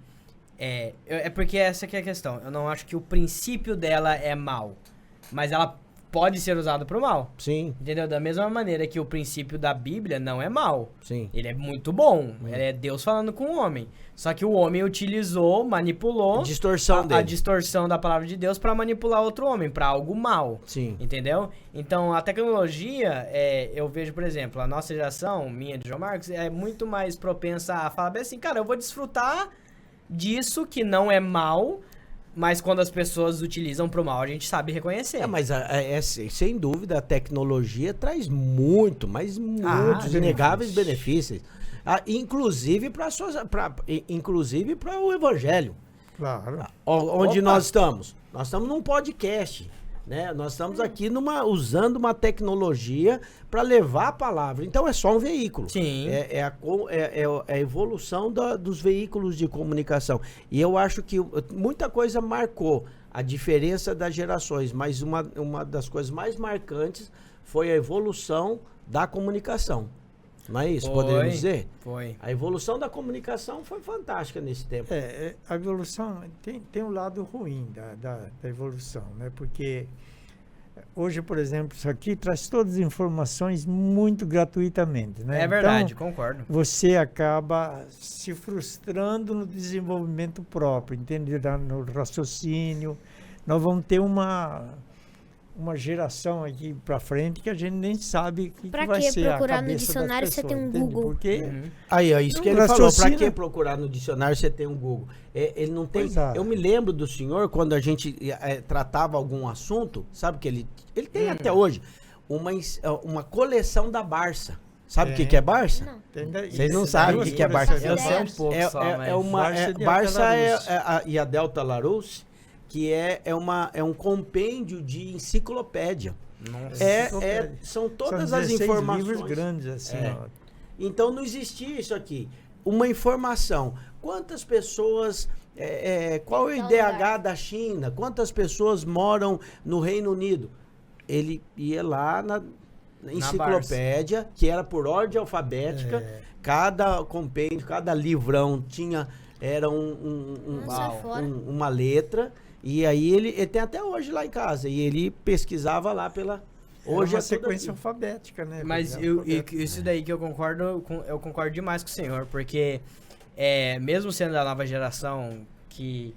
é porque essa que é a questão. Eu não acho que o princípio dela é mal, mas ela pode ser usada pro mal. Sim. Entendeu? Da mesma maneira que o princípio da Bíblia não é mal. Sim. Ele é muito bom. Ele é Deus falando com o homem. Só que o homem utilizou, manipulou a distorção da palavra de Deus para manipular outro homem, para algo mal. Sim. Entendeu? Então, a tecnologia, eu vejo, por exemplo, a nossa geração, minha de João Marcos, é muito mais propensa a falar bem assim, cara, eu vou desfrutar disso que não é mal, mas quando as pessoas utilizam pro mal, a gente sabe reconhecer. Mas sem dúvida a tecnologia traz muitos inegáveis benefícios. Inclusive para o evangelho. Claro. Onde nós estamos? Nós estamos num podcast, né? Nós estamos aqui usando uma tecnologia para levar a palavra. Então é só um veículo. Sim. É a evolução dos veículos de comunicação. E eu acho que muita coisa marcou a diferença das gerações, mas uma das coisas mais marcantes foi a evolução da comunicação. Não é isso? Podemos dizer? Foi. A evolução da comunicação foi fantástica nesse tempo. A evolução tem um lado ruim da evolução, né? Porque hoje, por exemplo, isso aqui traz todas as informações muito gratuitamente, né? É verdade, então, concordo. Você acaba se frustrando no desenvolvimento próprio, entende? No raciocínio. Nós vamos ter uma geração aqui para frente que a gente nem sabe o que vai ser a procurar no cabeça dicionário das se tem um pessoas, entende? Google? Porque Aí, é isso que ele falou. Para que procurar no dicionário você tem um Google? Ele não tem. Eu me lembro do senhor quando a gente tratava algum assunto, sabe que ele tem até hoje uma coleção da Barça. Sabe o que é Barça? Não. Vocês não sabem o que é Barça? Eu sei um pouco só, mas... Barça e a Delta Larousse, que é um compêndio de enciclopédia. São todas as informações. Livros grandes assim. Então não existia isso aqui. Uma informação. Quantas pessoas... qual é o IDH da China? Quantas pessoas moram no Reino Unido? Ele ia lá na enciclopédia, que era por ordem alfabética. Cada compêndio, cada livrão era uma letra. E aí ele tem até hoje lá em casa. E ele pesquisava lá Hoje é uma tudo sequência assim. alfabética, né? Mas isso daí que eu concordo demais com o senhor, porque mesmo sendo da nova geração que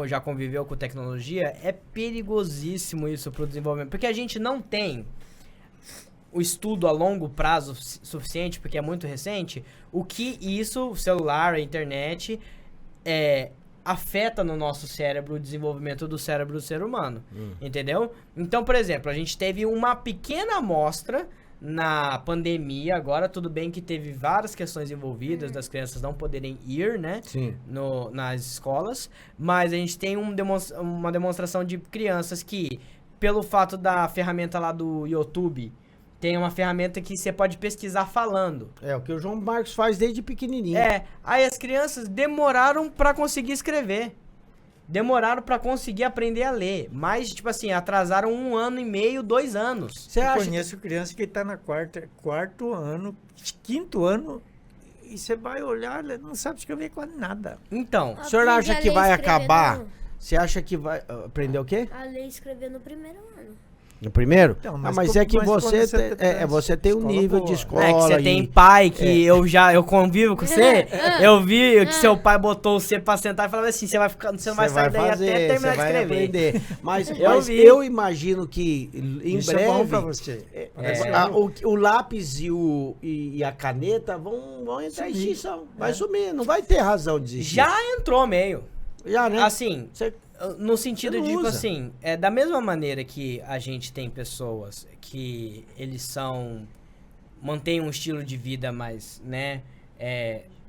já conviveu com tecnologia, é perigosíssimo isso para o desenvolvimento, porque a gente não tem o estudo a longo prazo suficiente, porque é muito recente, o que isso, o celular, a internet, afeta no nosso cérebro, o desenvolvimento do cérebro do ser humano, entendeu? Então, por exemplo, a gente teve uma pequena amostra na pandemia, agora tudo bem que teve várias questões envolvidas das crianças não poderem ir, né, Sim. nas escolas, mas a gente tem uma demonstração de crianças que, pelo fato da ferramenta lá do YouTube, tem uma ferramenta que você pode pesquisar falando. É o que o João Marcos faz desde pequenininho. Aí as crianças demoraram pra conseguir escrever. Demoraram pra conseguir aprender a ler. Mas, tipo assim, atrasaram 1 ano e meio, 2 anos. Você Eu acha conheço criança que está no quarto ano, 5º ano, e você vai olhar, ela não sabe escrever quase nada. Então, O senhor acha Aprendi que a ler vai e escrever acabar? Você acha que vai aprender o quê? A ler e escrever no primeiro ano. No primeiro? Então, mas mas é que quando você você você tem um escola nível boa. de escola. que você e- tem pai que eu convivo com você, eu vi que seu pai botou você pra sentar e falava assim, você não vai sair daí até terminar você de vai escrever. aprender. Mas Eu vi. eu imagino que em Isso breve é bom para você. o lápis e a caneta vão entrar em Sumir. extinção. Vai sumir, não vai ter razão de existir. Já entrou meio. Já, né? Assim, Você- no sentido Você não de, tipo usa. assim, da mesma maneira que a gente tem pessoas que eles mantêm um estilo de vida mais, né,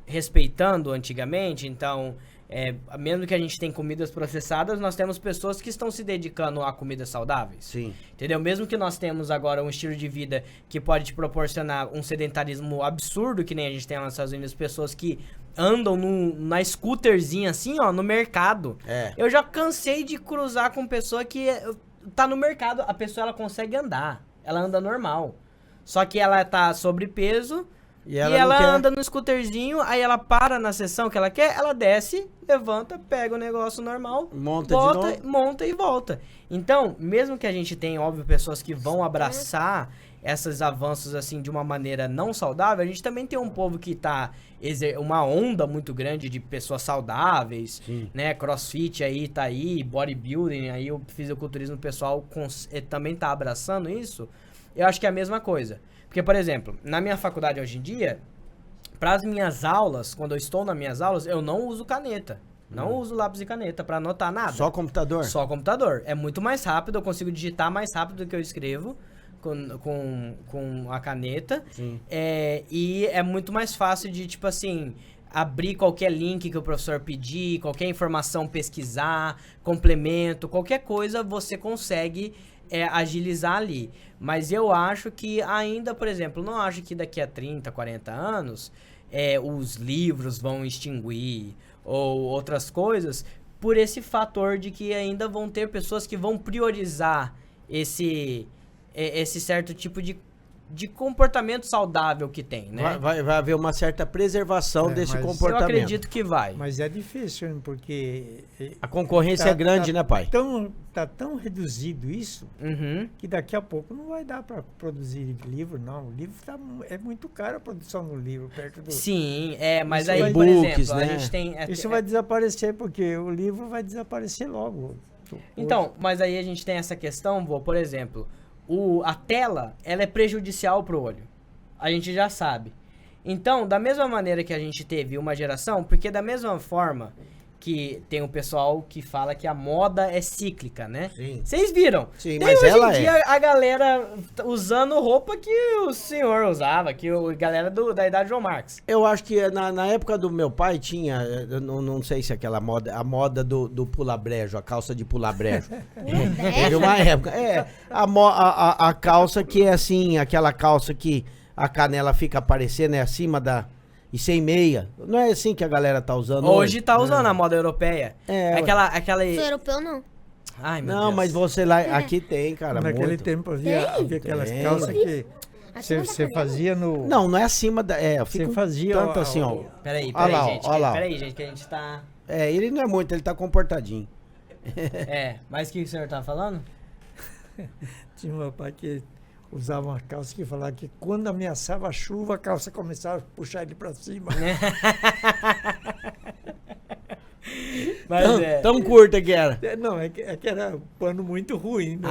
respeitando antigamente, então, mesmo que a gente tem comidas processadas, nós temos pessoas que estão se dedicando a comidas saudáveis. Sim. Entendeu? Mesmo que nós temos agora um estilo de vida que pode te proporcionar um sedentarismo absurdo, que nem a gente tem lá nos Estados Unidos, pessoas que andam na scooterzinha assim, ó, no mercado. Eu já cansei de cruzar com pessoa que tá no mercado, a pessoa ela consegue andar, ela anda normal. Só que ela tá sobrepeso e ela não quer- anda no scooterzinho, aí ela para na sessão que ela quer, ela desce, levanta, pega o negócio normal, Monta volta, de novo. monta e volta. Então, mesmo que a gente tenha, óbvio, pessoas que vão abraçar esses avanços assim de uma maneira não saudável, a gente também tem um povo que tá uma onda muito grande de pessoas saudáveis, né? CrossFit aí tá aí, bodybuilding aí, o fisiculturismo pessoal também tá abraçando isso. Eu acho que é a mesma coisa. Porque, por exemplo, na minha faculdade hoje em dia, para as minhas aulas, quando eu estou nas minhas aulas, eu não uso caneta. Não uso lápis e caneta para anotar nada. Só computador? Só computador. É muito mais rápido, eu consigo digitar mais rápido do que eu escrevo com a caneta. Sim. E é muito mais fácil de, tipo assim, abrir qualquer link que o professor pedir, qualquer informação pesquisar, complemento, qualquer coisa você consegue agilizar ali. Mas eu acho que ainda, por exemplo, não acho que daqui a 30, 40 anos os livros vão extinguir ou outras coisas por esse fator de que ainda vão ter pessoas que vão priorizar esse certo tipo de comportamento saudável que tem, né? Vai haver uma certa preservação desse mas- Eu comportamento. acredito que vai. Mas é difícil, hein, porque A concorrência é grande, né, pai? tá tão reduzido isso Uhum. que daqui a pouco não vai dar para produzir livro, não. O livro é muito caro a produção do livro perto do. Sim, mas Isso aí, vai- por e-books, exemplo, né? a gente tem... Isso vai desaparecer porque o livro vai desaparecer logo. Então, mas aí a gente tem essa questão, por exemplo, a tela, ela é prejudicial pro olho. A gente já sabe. Então, da mesma maneira que a gente teve uma geração, porque da mesma forma que tem o pessoal que fala que a moda é cíclica, né? Sim. Vocês viram? Sim, Tem mas hoje ela em dia a galera usando roupa que o senhor usava, que a galera da idade de João Marcos. Eu acho que na época do meu pai tinha, eu não sei se aquela moda, a moda do pula-brejo, a calça de pula-brejo. Teve uma época. A calça que é assim, aquela calça que a canela fica aparecendo, acima e sem meia. Não é assim que a galera tá usando Hoje tá usando a moda europeia. É, aquela... Sou europeu, não. Ai, meu Não, Deus. mas você lá, aqui tem, cara, Naquele muito. tempo havia aquelas Tem. calças que Acima da você canela. fazia no. Não é acima da... Você fica fazia tanto assim, ó. Peraí, Olha lá, gente. olha lá. Peraí, gente, que a gente tá... Ele não é muito, ele tá comportadinho. Mas o que o senhor tá falando? Tinha um rapaz que usava uma calça que falava que quando ameaçava a chuva, a calça começava a puxar ele para cima. Mas Tão curta que era. Não, é que era pano muito ruim, né?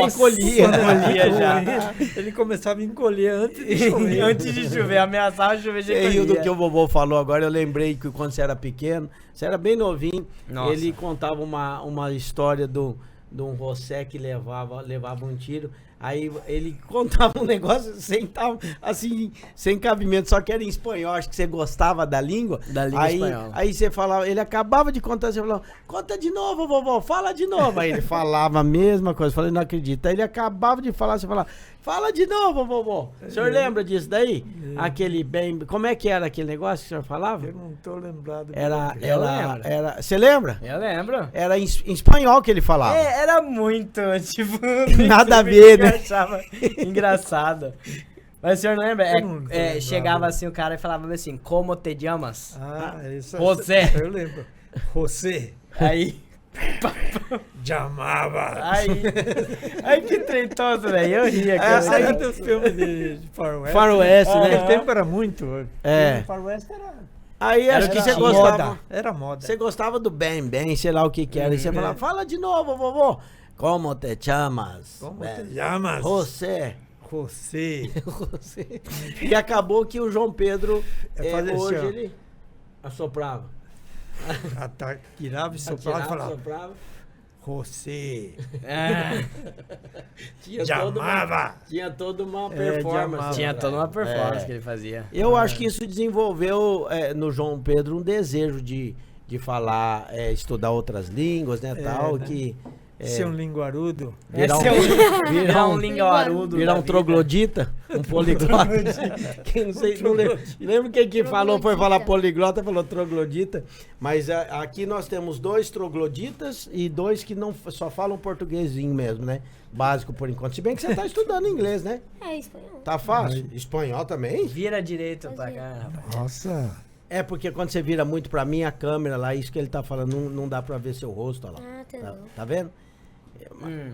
Encolhia. Encolhia já. Ele começava a encolher antes de chover. Antes de chover, ameaçava chover de E do que o vovô falou agora, eu lembrei que quando você era pequeno, você era bem novinho, Nossa. ele contava uma história de um José que levava um tiro. Aí ele contava um negócio assim, sem cabimento, só que era em espanhol, acho que você gostava da língua. Da língua espanhola. Aí você falava, ele acabava de contar, você falava, conta de novo, vovô, fala de novo. Aí ele falava a mesma coisa, eu falei, não acredito. Aí ele acabava de falar, você falava, fala de novo, vovô. O senhor lembra disso daí? Aquele bem, como é que era aquele negócio que o senhor falava? Eu não tô lembrado. Você lembra? Eu lembro. Era em espanhol que ele falava. Era muito, tipo... Nada a ver, né? Eu achava engraçado. Mas o senhor não lembra? Eu não tô lembrado. Chegava assim o cara e falava assim, como te chamas? Isso. José. Eu lembro. José. Aí... Chamava. Aí que treitoso, velho. Eu ria, Essa cara. era dos filmes de faroeste. Faroeste, né? Naquele tempo era muito. É. Faroeste era... Aí acho que você moda. gostava. Era moda. Você gostava do bem, sei lá o que era. E você falava, fala de novo, vovô. Como te chamas? Como te chamas? José. José. José. E acabou que o João Pedro, fazer assim, hoje ó. ele assoprava. Tirava e soprava e falava. Soprava. José. Tinha toda uma performance. chamava. Tinha toda uma performance É. que ele fazia. Eu acho que isso desenvolveu no João Pedro um desejo de falar, estudar outras línguas, né, tal, né? que... Ser um linguarudo. Virar um linguarudo. Virar da um vida. troglodita, um poliglota. Quem não sei, não lembro. Lembro quem que falou, foi falar poliglota, falou troglodita. Mas aqui nós temos 2 trogloditas e 2 que não só falam portuguesinho mesmo, né? Básico por enquanto. Se bem que você tá estudando inglês, né? É espanhol. Tá fácil? Espanhol também? Vira direito pra cá, rapaz. Nossa. É porque quando você vira muito pra mim, a câmera lá, isso que ele tá falando, não dá pra ver seu rosto, olha lá. Ah, entendeu. Tá vendo?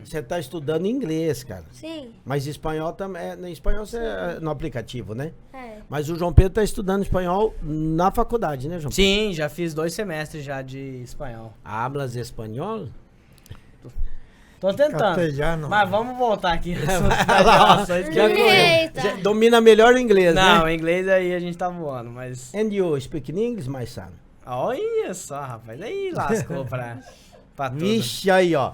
Você tá estudando inglês, cara. Sim, Mas espanhol também. No espanhol você é no aplicativo, né? é. Mas o João Pedro tá estudando espanhol na faculdade, né, João Pedro? Sim, já fiz 2 semestres já de espanhol. Hablas espanhol? Tô tentando. Castelhano. Mas vamos voltar aqui. Eita. Você domina melhor o inglês, Não, né? em inglês aí a gente tá voando, mas... And you speak English, my son? Olha só, rapaz. Aí lascou pra tudo. Vixe, aí, ó.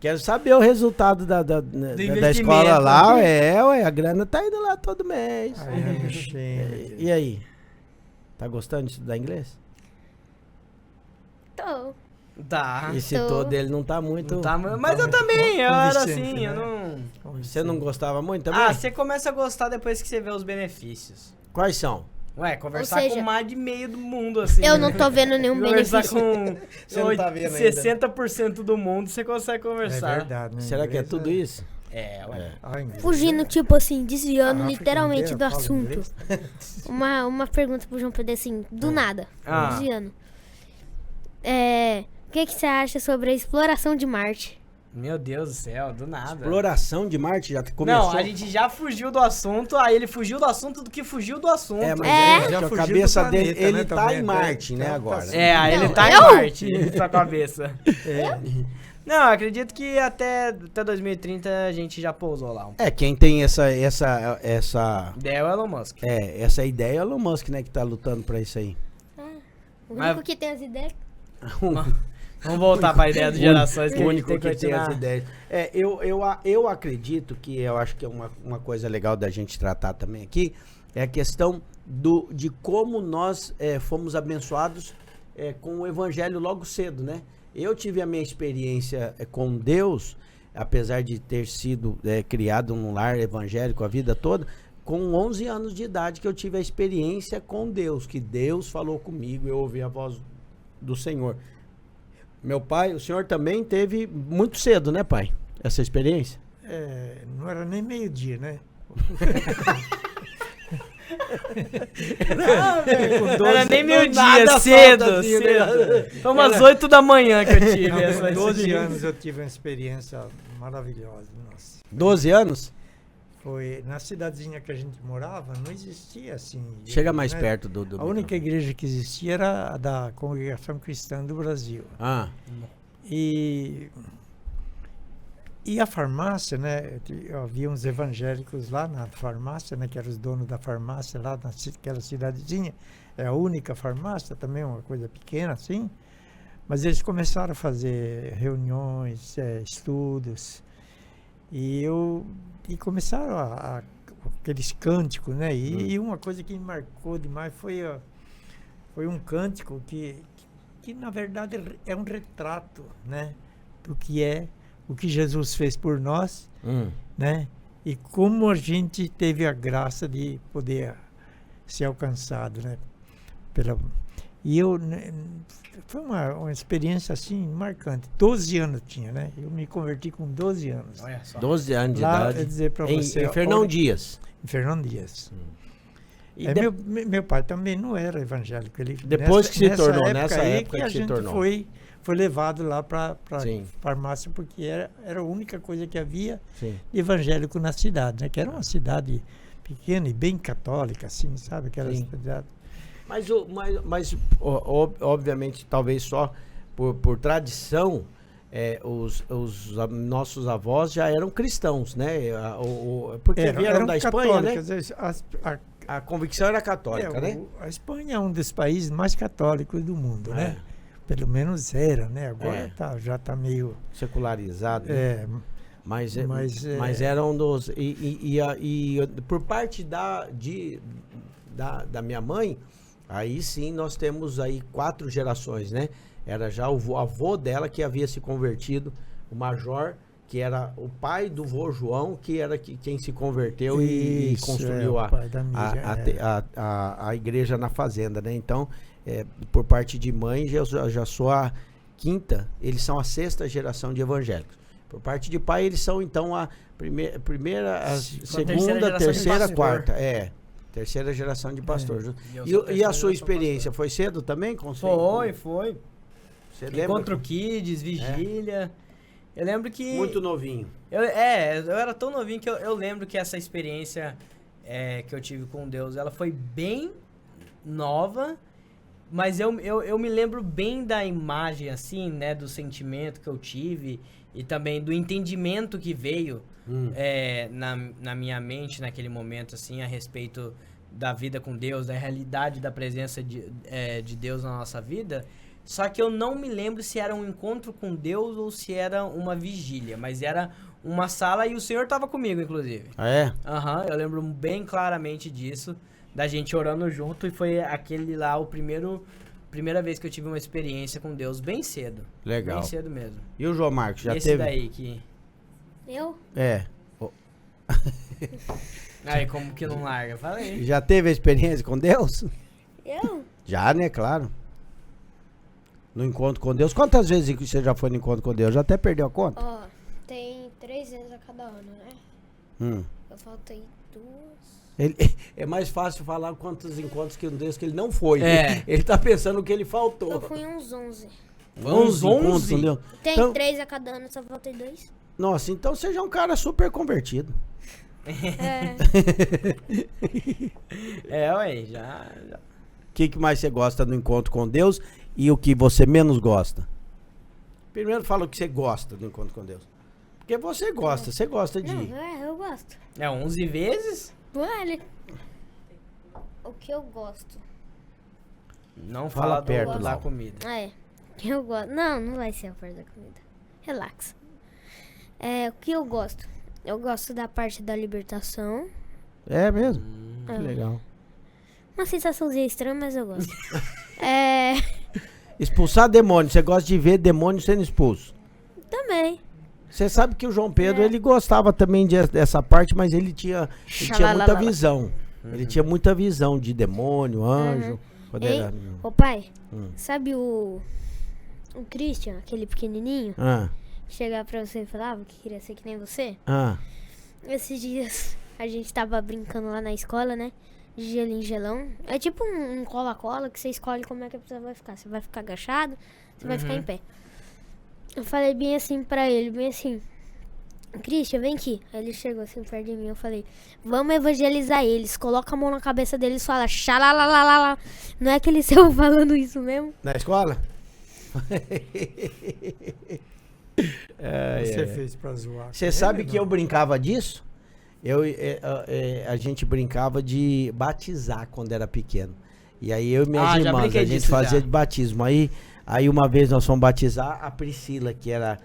Quero saber o resultado da investimento. escola lá. Ué, a grana tá indo lá todo mês. Ai, é bichinho. E aí? Tá gostando de estudar inglês? Tô. Tá. Esse Tô. todo ele não tá muito... Não tá, mas eu também, eu era convincente, assim, né? eu não... Você não gostava muito também? Ah, você começa a gostar depois que você vê os benefícios. Quais são? Ué, conversar Ou seja, com mais de meio do mundo, assim. Eu não tô vendo nenhum Conversar benefício. com Você não tá vendo ainda. 60% do mundo, você consegue É conversar. verdade, né? Será que é Inglês tudo isso? Ué. Inglês Fugindo, tipo assim, desviando A África literalmente inteira do fala assunto. inglês. Uma pergunta pro João Pedro, assim, do nada. Ah. Desviando. O que você acha sobre a exploração de Marte? Meu Deus do céu, do nada. Exploração de Marte já começou? Não, a gente já fugiu do assunto, aí ele fugiu do assunto do que fugiu do assunto. É, mas Já a fugiu cabeça do dele, planeta, ele né, tá também, em né? Marte, né, Então, agora. tá É, ele Não, tá eu? em Marte, sua cabeça. Não, eu acredito que até 2030 a gente já pousou lá. É, quem tem essa Ideia é o Elon Musk. essa ideia é o Elon Musk, né, que tá lutando pra isso aí. O Mas- único que tem as ideias. Vamos voltar pra ideia das gerações que O a gente único tem que que tem continuar. essa ideia. Eu acredito que eu acho que é uma coisa legal da gente tratar também aqui, é a questão de como nós fomos abençoados com o evangelho logo cedo, né? Eu tive a minha experiência com Deus, apesar de ter sido criado num lar evangélico a vida toda, com 11 anos de idade que eu tive a experiência com Deus, que Deus falou comigo, eu ouvi a voz do Senhor. Meu pai, o senhor também teve muito cedo, né, pai? Essa experiência? Não era nem meio-dia, né? Não era nem meio dia, nada cedo, falta assim, cedo. né? Foi umas 8 da manhã que eu tive essa Com 12 experiência. anos eu tive uma experiência maravilhosa. Nossa. 12 anos? Foi na cidadezinha que a gente morava, não existia assim. Chega mais né? perto do A única igreja que existia era a da Congregação Cristã do Brasil. Ah, E a farmácia, né? Havia uns evangélicos lá na farmácia, né? Que eram os donos da farmácia lá naquela cidadezinha. É a única farmácia, também uma coisa pequena assim. Mas eles começaram a fazer reuniões, estudos. E começaram aqueles cânticos, né? E uma coisa que me marcou demais foi um cântico que na verdade é um retrato, né? Do que é o que Jesus fez por nós, né? E como a gente teve a graça de poder ser alcançado, né? Foi uma experiência assim marcante. 12 anos tinha, né? Eu me converti com 12 anos. Olha só. 12 anos de Lá, idade. quer dizer pra você, Em Fernão olha- Dias. Em Fernão Dias. E Meu pai também não era evangélico. Ele, Depois que se tornou, época nessa aí época que a se gente tornou. foi levado lá para Sim. farmácia, porque era a única coisa que havia Sim. evangélico na cidade, né? Que era uma cidade pequena e bem católica, assim, sabe? Aquela Sim. cidade. Mas obviamente, talvez só por tradição, nossos avós já eram cristãos, né? Porque vieram Eram da Espanha, né? católicos. A convicção era católica, né? A Espanha é um dos países mais católicos do mundo, né? Pelo menos era, né? Agora já está meio... Secularizado. né? É, Mas Mas, eram dos. E por parte da minha mãe, aí sim nós temos aí 4 gerações, né? Era já o avô dela que havia se convertido, o Major, que era o pai do vô João, que era quem se converteu e Isso, construiu o pai da Miriam, a igreja na fazenda, né? Então, por parte de mãe, já sou a 5ª, eles são a 6ª geração de evangélicos. Por parte de pai, eles são então a primeira, a segunda, terceira, quarta. Terceira geração de pastor. E a sua experiência foi cedo também? Foi. Você lembra? Encontro Kids, Vigília. Eu lembro que... Muito novinho. Eu era tão novinho que eu lembro que essa experiência que eu tive com Deus, ela foi bem nova, mas eu me lembro bem da imagem, assim, né, do sentimento que eu tive e também do entendimento que veio na minha mente naquele momento, assim, a respeito da vida com Deus, da realidade da presença de Deus na nossa vida. Só que eu não me lembro se era um encontro com Deus ou se era uma vigília, mas era uma sala e o Senhor estava comigo, inclusive. Ah, é? Eu lembro bem claramente disso, da gente orando junto, e foi aquele lá primeira vez que eu tive uma experiência com Deus, bem cedo. Legal. Bem cedo mesmo. E o João Marcos, já Esse teve? daí que... Eu? Aí, como que não larga? Fala aí. Já teve a experiência com Deus? Eu? Já, né? Claro. No encontro com Deus. Quantas vezes que você já foi no encontro com Deus? Já até perdeu a conta? Ó, tem 3 vezes a cada ano, né? Eu faltei 2. É mais fácil falar quantos encontros com Deus que ele não foi. É. Ele tá pensando o que ele faltou. Eu fui uns 11. Uns 11? Deus. Tem Então, 3 a cada ano, só faltei 2. nossa, então você já é um cara super convertido. Ué, já. O que mais você gosta do encontro com Deus e o que você menos gosta? Primeiro fala o que você gosta do encontro com Deus. Porque você gosta de... Não, eu gosto. 11 vezes? Olha. O que eu gosto? Não Fala fala perto, da Lau. comida. O que eu gosto. Não vai ser a parte da comida. Relaxa. O que eu gosto? Eu gosto da parte da libertação. É mesmo? Que legal. Uma sensaçãozinha estranha, mas eu gosto. Expulsar demônio. Você gosta de ver demônio sendo expulso. Também. Você sabe que o João Pedro, ele gostava também dessa parte, mas ele tinha muita visão. Ele tinha muita visão de demônio, anjo. Quando Ei, era... ô pai, sabe o Christian, aquele pequenininho? Chegar pra você e falava que queria ser que nem você? Esses dias a gente tava brincando lá na escola, né? De gelo em gelão. É tipo um cola-cola que você escolhe como é que a pessoa vai ficar. Você vai ficar agachado, você vai ficar em pé. Eu falei bem assim pra ele, bem assim. Christian, vem aqui. Aí ele chegou assim perto de mim, eu falei, vamos evangelizar eles, coloca a mão na cabeça deles e fala, xalalalala. Não é que eles estão falando isso mesmo? Na escola? Você fez pra zoar. Você sabe que eu brincava disso? A gente brincava de batizar quando era pequeno. E aí eu e minhas irmãs, a gente fazia de batismo. Aí uma vez nós fomos batizar a Priscila, que era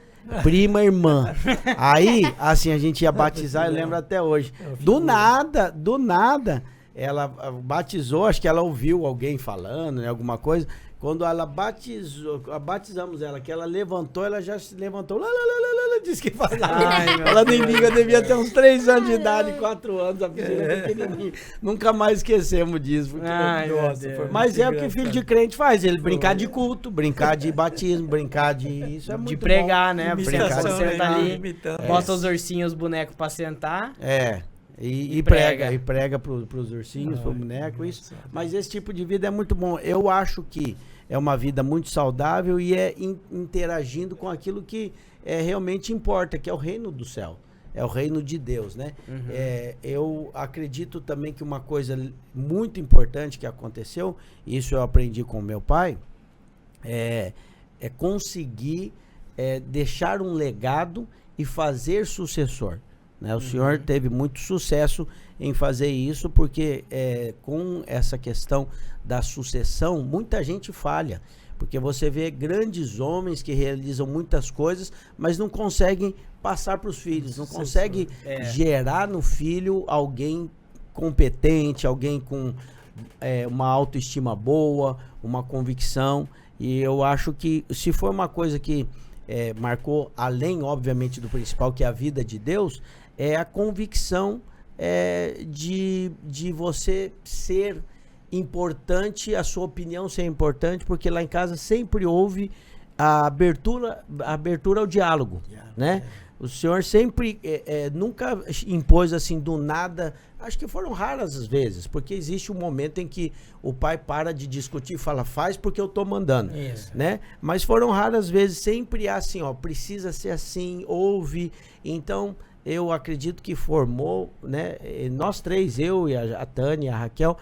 prima irmã. Aí, assim, a gente ia batizar, eu lembro até hoje. Do nada, ela batizou, acho que ela ouviu alguém falando, né, alguma coisa. Quando ela batizamos ela, que ela levantou, ela já se levantou, disse que falava. Ela nem liga, devia ter uns 3 anos de idade, 4 anos, a filha pequenininha. Nunca mais esquecemos disso. Porque, mas é o que filho de crente faz, ele brincar de culto, brincar de batismo, brincar de... Isso é muito de pregar, bom. né? Brincar de sentar ali, bota os ursinhos, os bonecos pra sentar. E prega pros ursinhos, pro boneco, isso. Mas esse tipo de vida é muito bom. Eu acho que é uma vida muito saudável e é interagindo com aquilo que realmente importa, que é o reino do céu. É o reino de Deus, né? Uhum. Eu acredito também que uma coisa muito importante que aconteceu, isso eu aprendi com meu pai, é conseguir deixar um legado e fazer sucessor. Né? O senhor teve muito sucesso em fazer isso, porque com essa questão da sucessão, muita gente falha. Porque você vê grandes homens que realizam muitas coisas, mas não conseguem passar para os filhos, não conseguem gerar no filho alguém competente, alguém com uma autoestima boa, uma convicção. E eu acho que se for uma coisa que marcou, além, obviamente, do principal, que é a vida de Deus, é a convicção de você ser importante, a sua opinião ser importante, porque lá em casa sempre houve a abertura ao diálogo, né? O senhor sempre nunca impôs assim do nada. Acho que foram raras as vezes, porque existe um momento em que o pai para de discutir e fala, faz porque eu tô mandando, né? Mas foram raras vezes, sempre assim, ó, precisa ser assim, ouve. Então eu acredito que formou, né, nós três, eu e a Tânia, a Raquel,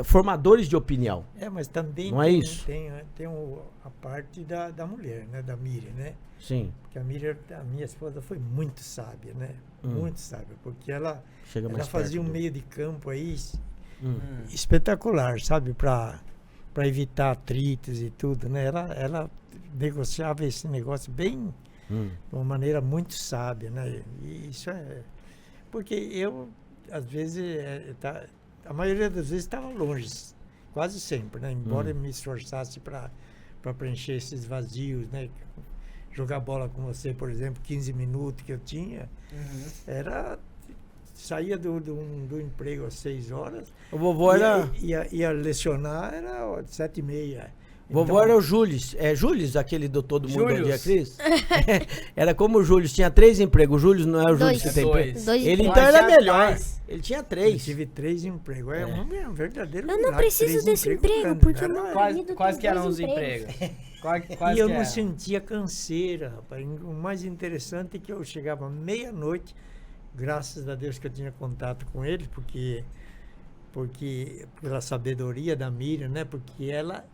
formadores de opinião. Mas também não é isso? Tem a parte da mulher, né, da Miriam, né? Sim. Porque a Miriam, a minha esposa, foi muito sábia, né? Muito sábia, porque ela fazia um meio de campo aí espetacular, sabe? Para evitar atritos e tudo, né? Ela negociava esse negócio bem... de uma maneira muito sábia, né? E isso porque eu, às vezes, a maioria das vezes estava longe, quase sempre, né? Embora eu me esforçasse para preencher esses vazios, né? Jogar bola com você, por exemplo, 15 minutos que eu tinha, saía do emprego às 6 horas. O vovô ia lecionar, era 7h30. Vovô era o Júlio. Júlio, aquele do Todo Mundo Odeia Cris? Era como o Júlio, tinha 3 empregos. O Júlio não é o Júlio que tem emprego. Ele então era melhor. Ele tinha 3. Eu tive 3 empregos. É um verdadeiro Eu não preciso desse emprego, porque eu não Quais que eram os empregos? E eu não sentia canseira, rapaz. O mais interessante é que eu chegava meia-noite, graças a Deus que eu tinha contato com ele, porque pela sabedoria da Miriam, né? Porque ela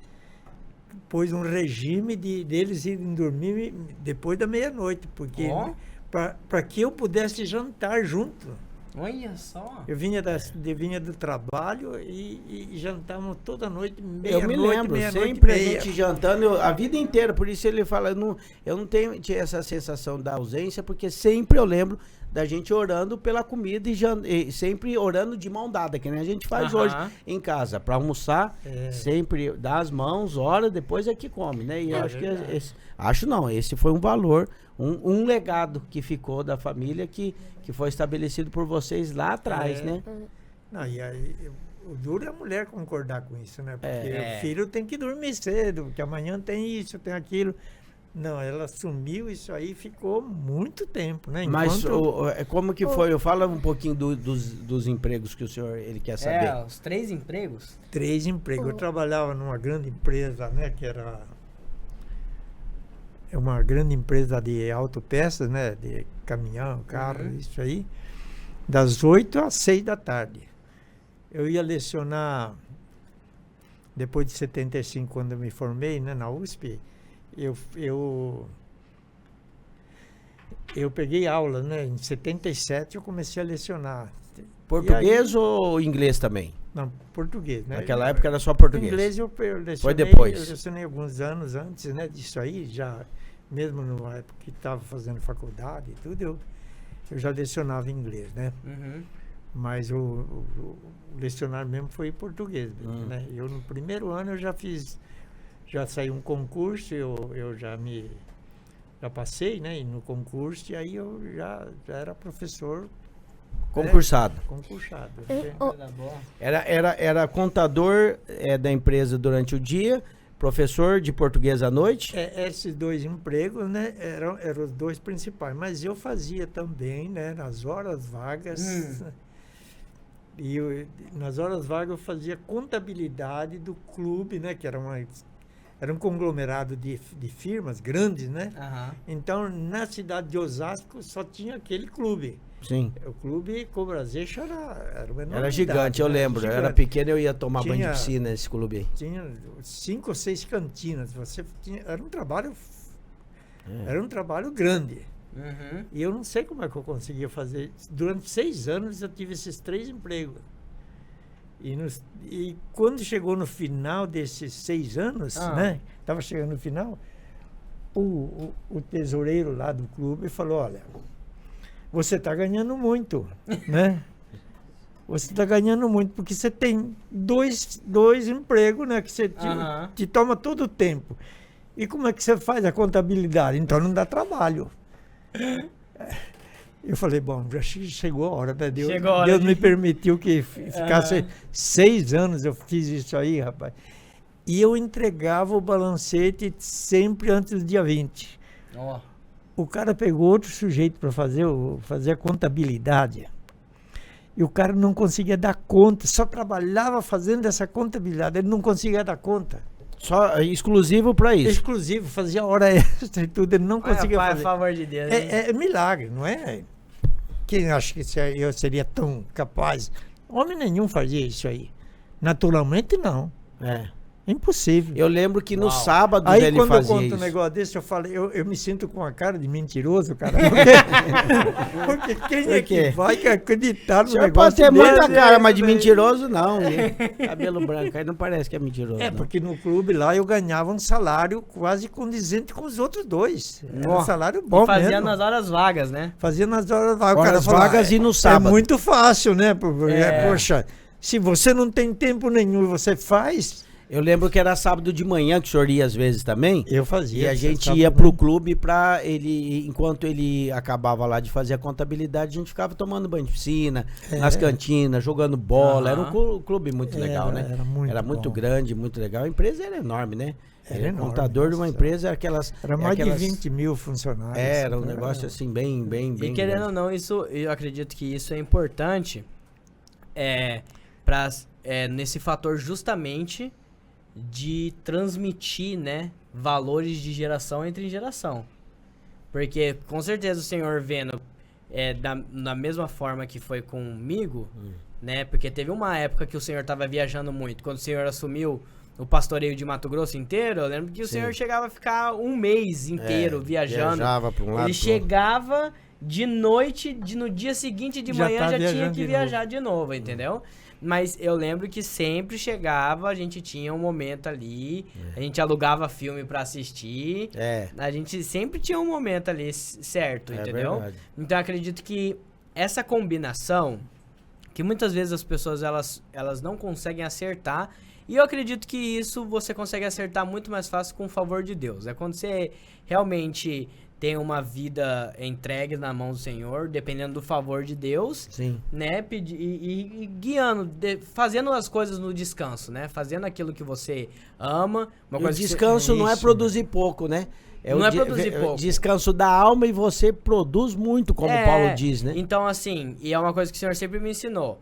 pôs um regime deles irem dormir depois da meia-noite, porque para que eu pudesse jantar junto. Olha só. Eu vinha do trabalho e jantávamos toda noite, eu me lembro, sempre a gente jantando a vida inteira, por isso ele fala, eu não tenho essa sensação da ausência, porque sempre eu lembro da gente orando pela comida e sempre orando de mão dada, que nem a gente faz hoje em casa, para almoçar, sempre dá as mãos, ora, depois é que come, né? E eu acho que esse foi um valor, um legado que ficou da família que foi estabelecido por vocês lá atrás, né? Não, e aí, o duro é a mulher concordar com isso, né? Porque o filho tem que dormir cedo, porque amanhã tem isso, tem aquilo. Não, ela assumiu isso aí e ficou muito tempo, né? Mas como que foi? Eu falo um pouquinho dos empregos que o senhor ele quer saber. Os 3 empregos? 3 empregos. Eu trabalhava numa grande empresa, né? Que era é uma grande empresa de autopeças, né? De caminhão, carro, isso aí. Das 8 às 6 da tarde. Eu ia lecionar, depois de 75, quando eu me formei, né, na USP, eu peguei aula, né? Em 77 eu comecei a lecionar. Português ou inglês também? Não, português, né? Naquela época era só português. Inglês eu lecionei. Foi depois. Eu lecionei alguns anos antes, né, disso aí, já mesmo na época que estava fazendo faculdade e tudo, eu já lecionava inglês, né? Mas o lecionar mesmo foi em português, né? Eu no primeiro ano eu já saí um concurso, eu já passei, né, no concurso, e aí eu já era professor concursado. Concursado. Era contador da empresa durante o dia, professor de português à noite? Esses dois empregos, né, eram os dois principais, mas eu fazia também, né, nas horas vagas. E nas horas vagas eu fazia contabilidade do clube, né, que era um conglomerado de firmas grandes, né? Então, na cidade de Osasco só tinha aquele clube. Sim. O clube Cobrazeixo era uma enormidade. Era gigante, eu lembro. Gigante. Eu era pequeno, eu ia tomar banho de piscina nesse clube aí. Tinha 5 ou 6 cantinas. Era um trabalho grande. E eu não sei como é que eu conseguia fazer. Durante 6 anos eu tive esses 3 empregos. E quando chegou no final desses 6 anos, né? Estava chegando no final, o tesoureiro lá do clube falou, olha, você está ganhando muito, né? Você está ganhando muito, porque você tem dois empregos, né? Que você te toma todo o tempo. E como é que você faz a contabilidade? Então não dá trabalho. Eu falei, bom, já chegou a hora, né? Deus me permitiu que ficasse 6 anos, eu fiz isso aí, rapaz. E eu entregava o balancete sempre antes do dia 20. O cara pegou outro sujeito para fazer a contabilidade. E o cara não conseguia dar conta, só trabalhava fazendo essa contabilidade, ele não conseguia dar conta. Só exclusivo para isso? Exclusivo, fazia hora extra e tudo, ele não conseguia fazer. Por favor de Deus. É milagre, não é? Quem acha que eu seria tão capaz? Homem nenhum fazia isso aí. Naturalmente, não. Impossível. Eu lembro que no sábado aí, ele fazia isso. Aí quando eu conto um negócio desse, eu falei, eu me sinto com a cara de mentiroso, cara. Porque quem é que vai acreditar no negócio pode ter muita cara, mas de daí. mentiroso não. Cabelo branco, aí não parece que é mentiroso. Porque no clube lá eu ganhava um salário quase condizente com os outros dois. Era um salário bom fazia mesmo. nas horas vagas, né? Fazia nas horas vagas. Horas vagas e no sábado. É muito fácil, né? Poxa, se você não tem tempo nenhum e você faz... Eu lembro que era sábado de manhã que o senhor ia às vezes também. Eu fazia. E a gente ia pro clube pra ele, enquanto ele acabava lá de fazer a contabilidade, a gente ficava tomando banho de piscina, nas cantinas, jogando bola. Era um clube muito legal, né? Era muito grande, muito legal. A empresa era enorme, né? Era enorme, contador de uma empresa era aquelas... Era mais de 20 mil funcionários. Era um negócio assim, bem E querendo grande. ou não, eu acredito que isso é importante nesse fator justamente de transmitir, né, valores de geração entre geração. Porque com certeza o senhor vendo da mesma forma que foi comigo, né, porque teve uma época que o senhor estava viajando muito, quando o senhor assumiu o pastoreio de Mato Grosso inteiro, eu lembro que o senhor chegava a ficar um mês inteiro viajando. Viajava para um lado. Ele chegava de noite, no dia seguinte de manhã já tinha que viajar de novo, entendeu? Mas eu lembro que sempre chegava, a gente tinha um momento ali, a gente alugava filme pra assistir, a gente sempre tinha um momento ali certo, entendeu? Verdade. Então eu acredito que essa combinação, que muitas vezes as pessoas elas não conseguem acertar, e eu acredito que isso você consegue acertar muito mais fácil com o favor de Deus. É quando você realmente tem uma vida entregue na mão do Senhor, dependendo do favor de Deus, né? E guiando, fazendo as coisas no descanso, né? Fazendo aquilo que você ama. O descanso não é produzir pouco, né? Não é produzir pouco. Descanso da alma e você produz muito, como Paulo diz, né? Então, assim, e é uma coisa que o Senhor sempre me ensinou.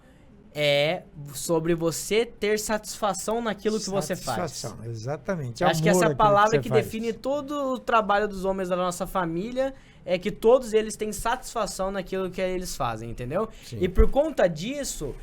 é sobre você ter satisfação naquilo que você faz. Satisfação, exatamente. Acho que essa Amor palavra àquilo que você define faz. todo o trabalho dos homens da nossa família é que todos eles têm satisfação naquilo que eles fazem, entendeu? Sim. E por conta disso,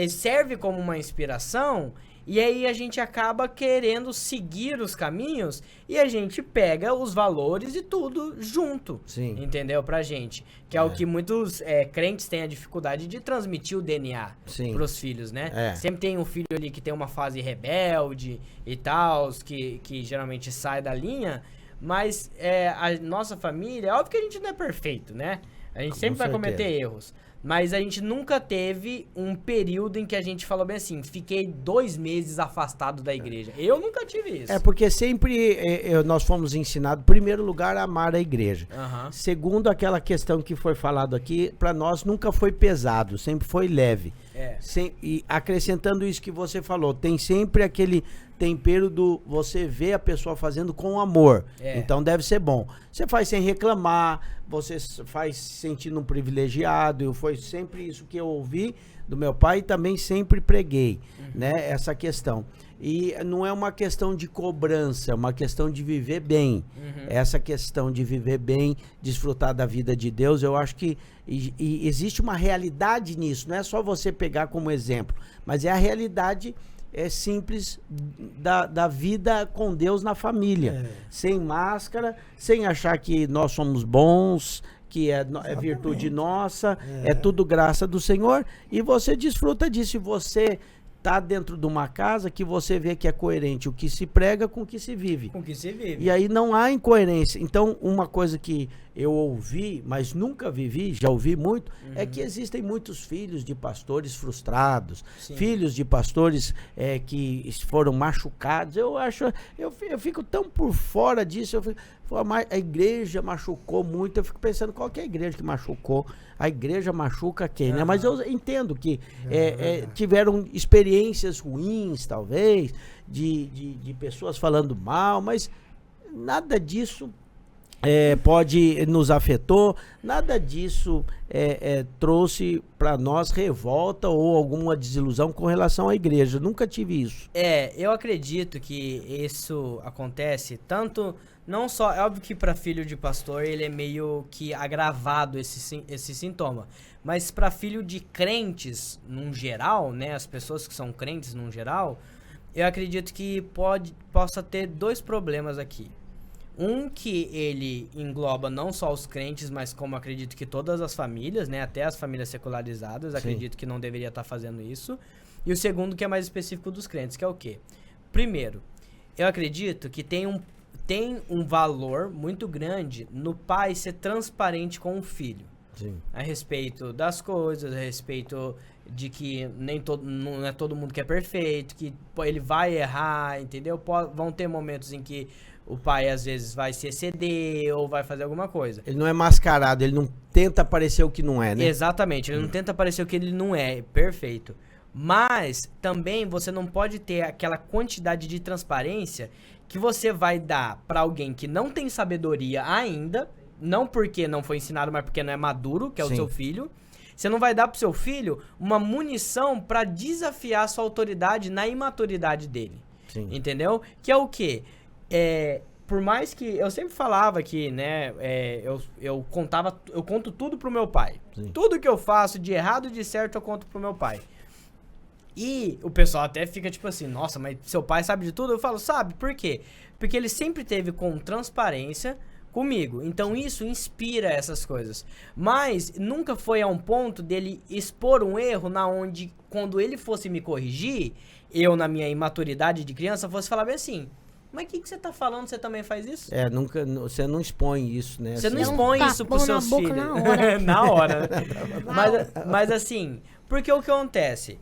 serve como uma inspiração. E aí a gente acaba querendo seguir os caminhos e a gente pega os valores e tudo junto, Sim. entendeu? Pra gente. Que é o que muitos crentes têm a dificuldade de transmitir o DNA Sim. pros filhos, né? É. Sempre tem um filho ali que tem uma fase rebelde e tal, que geralmente sai da linha, mas a nossa família, óbvio que a gente não é perfeito, né? A gente sempre vai cometer erros. Mas a gente nunca teve um período em que a gente falou bem assim, fiquei 2 meses afastado da igreja. Eu nunca tive isso. É porque sempre nós fomos ensinados, em primeiro lugar, a amar a igreja. Uhum. Segundo, aquela questão que foi falado aqui, para nós nunca foi pesado, sempre foi leve. E acrescentando isso que você falou, tem sempre aquele tempero do você vê a pessoa fazendo com amor. Então deve ser bom. Você faz sem reclamar, você faz se sentindo um privilegiado. Foi sempre isso que eu ouvi do meu pai e também sempre preguei, né? Essa questão. E não é uma questão de cobrança, é uma questão de viver bem. Essa questão de viver bem, desfrutar da vida de Deus, eu acho que e existe uma realidade nisso. Não é só você pegar como exemplo, mas é a realidade simples da vida com Deus na família. Sem máscara, sem achar que nós somos bons, que é virtude nossa, é tudo graça do Senhor. E você desfruta disso. E você tá dentro de uma casa que você vê que é coerente o que se prega com o que se vive. Com o que se vive. E aí não há incoerência. Então, uma coisa que eu ouvi, mas nunca vivi, já ouvi muito, é que existem muitos filhos de pastores frustrados, filhos de pastores que foram machucados. Eu fico tão por fora disso. A igreja machucou muito. Eu fico pensando, qual que é a igreja que machucou? A igreja machuca quem, né? Mas eu entendo que tiveram experiências ruins, talvez, de pessoas falando mal, mas nada disso pode nos afetou, nada disso trouxe para nós revolta ou alguma desilusão com relação à igreja. Nunca tive isso. Eu acredito que isso acontece tanto, não só, é óbvio que para filho de pastor ele é meio que agravado esse sintoma, mas para filho de crentes num geral, né, as pessoas que são crentes num geral, eu acredito que possa ter 2 problemas aqui. Um que ele engloba não só os crentes, mas como acredito que todas as famílias, né? Até as famílias secularizadas, acredito que não deveria estar fazendo isso. E o segundo que é mais específico dos crentes, que é o quê? Primeiro, eu acredito que tem um valor muito grande no pai ser transparente com o filho. Sim. A respeito das coisas, a respeito de que não é todo mundo que é perfeito, que ele vai errar, entendeu? Vão ter momentos em que o pai às vezes vai se exceder ou vai fazer alguma coisa. Ele não é mascarado, ele não tenta parecer o que não é, né? Exatamente, ele não tenta parecer o que ele não é, perfeito. Mas também você não pode ter aquela quantidade de transparência que você vai dar para alguém que não tem sabedoria ainda, não porque não foi ensinado, mas porque não é maduro, que é o seu filho. Você não vai dar pro seu filho uma munição para desafiar a sua autoridade na imaturidade dele. Sim. Entendeu? Que é o quê? Por mais que eu sempre falava que, né, eu conto tudo pro meu pai. Sim. Tudo que eu faço de errado e de certo eu conto pro meu pai. E o pessoal até fica tipo assim, nossa, mas seu pai sabe de tudo? Eu falo, sabe, por quê? Porque ele sempre teve com transparência comigo. Então isso inspira essas coisas. Mas nunca foi a um ponto dele expor um erro na onde, quando ele fosse me corrigir, eu na minha imaturidade de criança fosse falar bem assim, mas o que você tá falando? Você também faz isso? Você não expõe isso, né? Você não expõe isso pros seus filhos. Na hora. Na hora. Mas assim, porque o que acontece?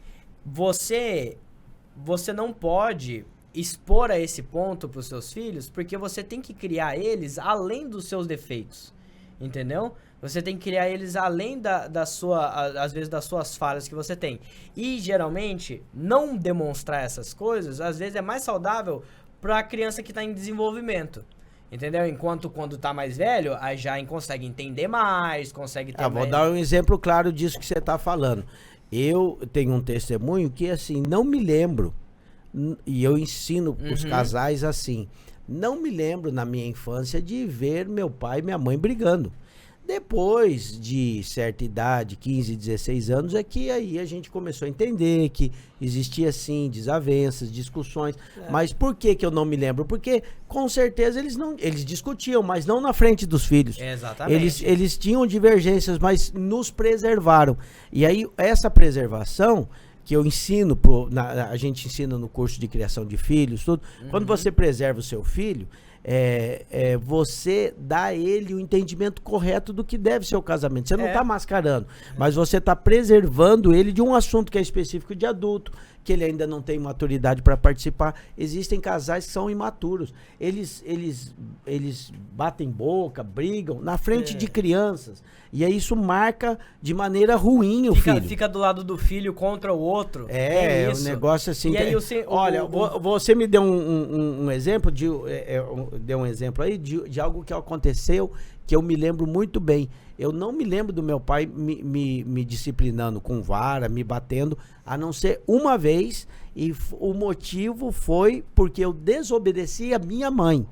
Você não pode expor a esse ponto pros seus filhos, porque você tem que criar eles além dos seus defeitos. Entendeu? Você tem que criar eles além às vezes das suas falhas que você tem. E geralmente, não demonstrar essas coisas, às vezes é mais saudável para a criança que está em desenvolvimento, entendeu? Enquanto quando está mais velho, aí já consegue entender mais, consegue ter Vou dar um exemplo claro disso que você está falando. eu tenho um testemunho que, assim, não me lembro, e eu ensino os casais assim, não me lembro na minha infância de ver meu pai e minha mãe brigando. Depois de certa idade, 15, 16 anos, é que aí a gente começou a entender que existia sim desavenças, discussões. Mas por que eu não me lembro? Porque com certeza eles discutiam, mas não na frente dos filhos. Exatamente. Eles tinham divergências, mas nos preservaram. E aí essa preservação que eu ensino, a gente ensina no curso de criação de filhos, tudo. Quando você preserva o seu filho, você dá a ele o entendimento correto do que deve ser o casamento. Você não está mascarando, mas você está preservando ele de um assunto que é específico de adulto, que ele ainda não tem maturidade para participar. Existem casais que são imaturos. Eles batem boca, brigam na frente de crianças. E aí isso marca de maneira ruim o filho. Fica do lado do filho contra o outro. É um negócio assim. E aí olha, você me deu um exemplo, deu um exemplo aí de algo que aconteceu que eu me lembro muito bem. Eu não me lembro do meu pai me disciplinando com vara, me batendo, a não ser uma vez, e o motivo foi porque eu desobedeci a minha mãe.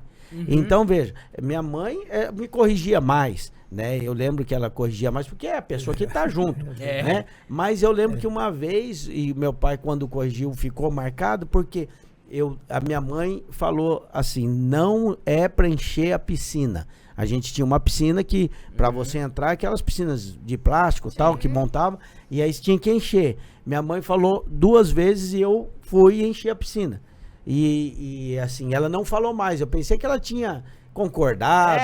Então, veja, minha mãe me corrigia mais, né? Eu lembro que ela corrigia mais porque é a pessoa que tá junto, né? Mas eu lembro que uma vez, e meu pai quando corrigiu ficou marcado, porque a minha mãe falou assim, não é para encher a piscina. A gente tinha uma piscina que, para você entrar, aquelas piscinas de plástico tal, que montava, e aí você tinha que encher. Minha mãe falou 2 vezes e eu fui encher a piscina. E assim, ela não falou mais. Eu pensei que ela tinha concordado.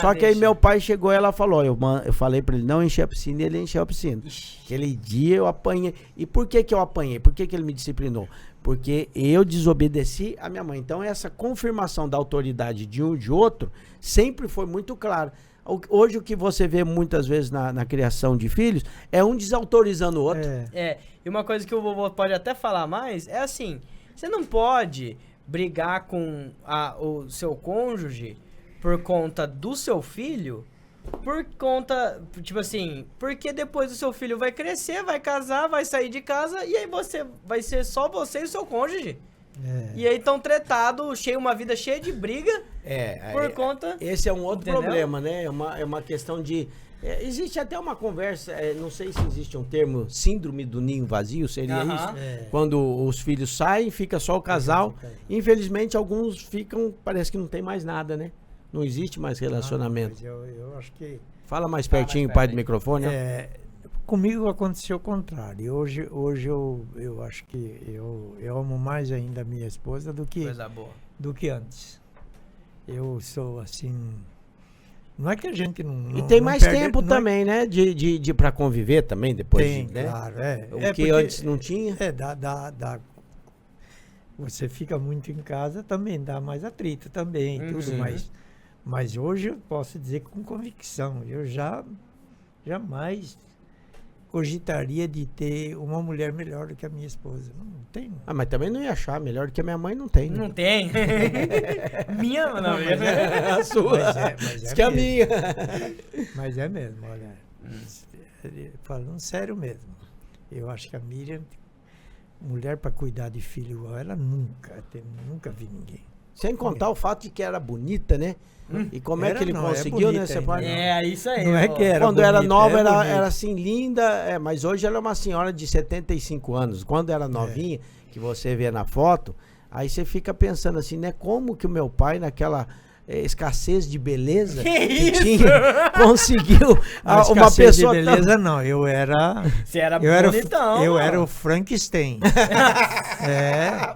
Só que aí meu pai chegou e ela falou, eu falei pra ele não encher a piscina, e ele encheu a piscina. Aquele dia eu apanhei. E por que eu apanhei? Por que ele me disciplinou? Porque eu desobedeci a minha mãe. Então essa confirmação da autoridade de um e de outro sempre foi muito claro. Hoje o que você vê muitas vezes na criação de filhos é um desautorizando o outro. E uma coisa que o vovô pode até falar mais é assim, você não pode brigar com o seu cônjuge por conta do seu filho, por conta, tipo assim, porque depois o seu filho vai crescer, vai casar, vai sair de casa, e aí vai ser só você e o seu cônjuge. E aí tão tretado, uma vida cheia de briga, por conta... Esse é um outro problema, né? É uma questão de... existe até uma conversa, não sei se existe um termo, síndrome do ninho vazio, seria isso? Quando os filhos saem, fica só o casal. Infelizmente, alguns ficam, parece que não tem mais nada, né? Não existe mais relacionamento. Mas eu acho que... Fala mais pertinho, pai, do microfone. Comigo aconteceu o contrário. Hoje eu acho que eu amo mais ainda a minha esposa do que antes. Eu sou assim... Não é que a gente não... E tem mais tempo também, né? De pra conviver também, depois. Tem, né? Claro, O que antes não tinha. Você fica muito em casa, também dá mais atrito também, tudo, mas hoje eu posso dizer com convicção, eu jamais cogitaria de ter uma mulher melhor do que a minha esposa. Não tem. Mas também não ia achar melhor do que a minha mãe, não tem. Não tem. Minha, não. A sua. Mas que a minha. Mas é mesmo, olha. Falando sério mesmo. Eu acho que a Miriam, mulher para cuidar de filho igual ela, nunca vi ninguém. Sem contar o fato de que era bonita, né? E como é que ele conseguiu, né? Você pode... isso aí. Não é que era Quando bonita, era nova, era assim, linda, mas hoje ela é uma senhora de 75 anos. Quando era novinha, que você vê na foto, aí você fica pensando assim, né? Como que o meu pai, naquela escassez de beleza que tinha, conseguiu uma pessoa... de beleza, não. Você era bonitão. Eu era o Frankenstein.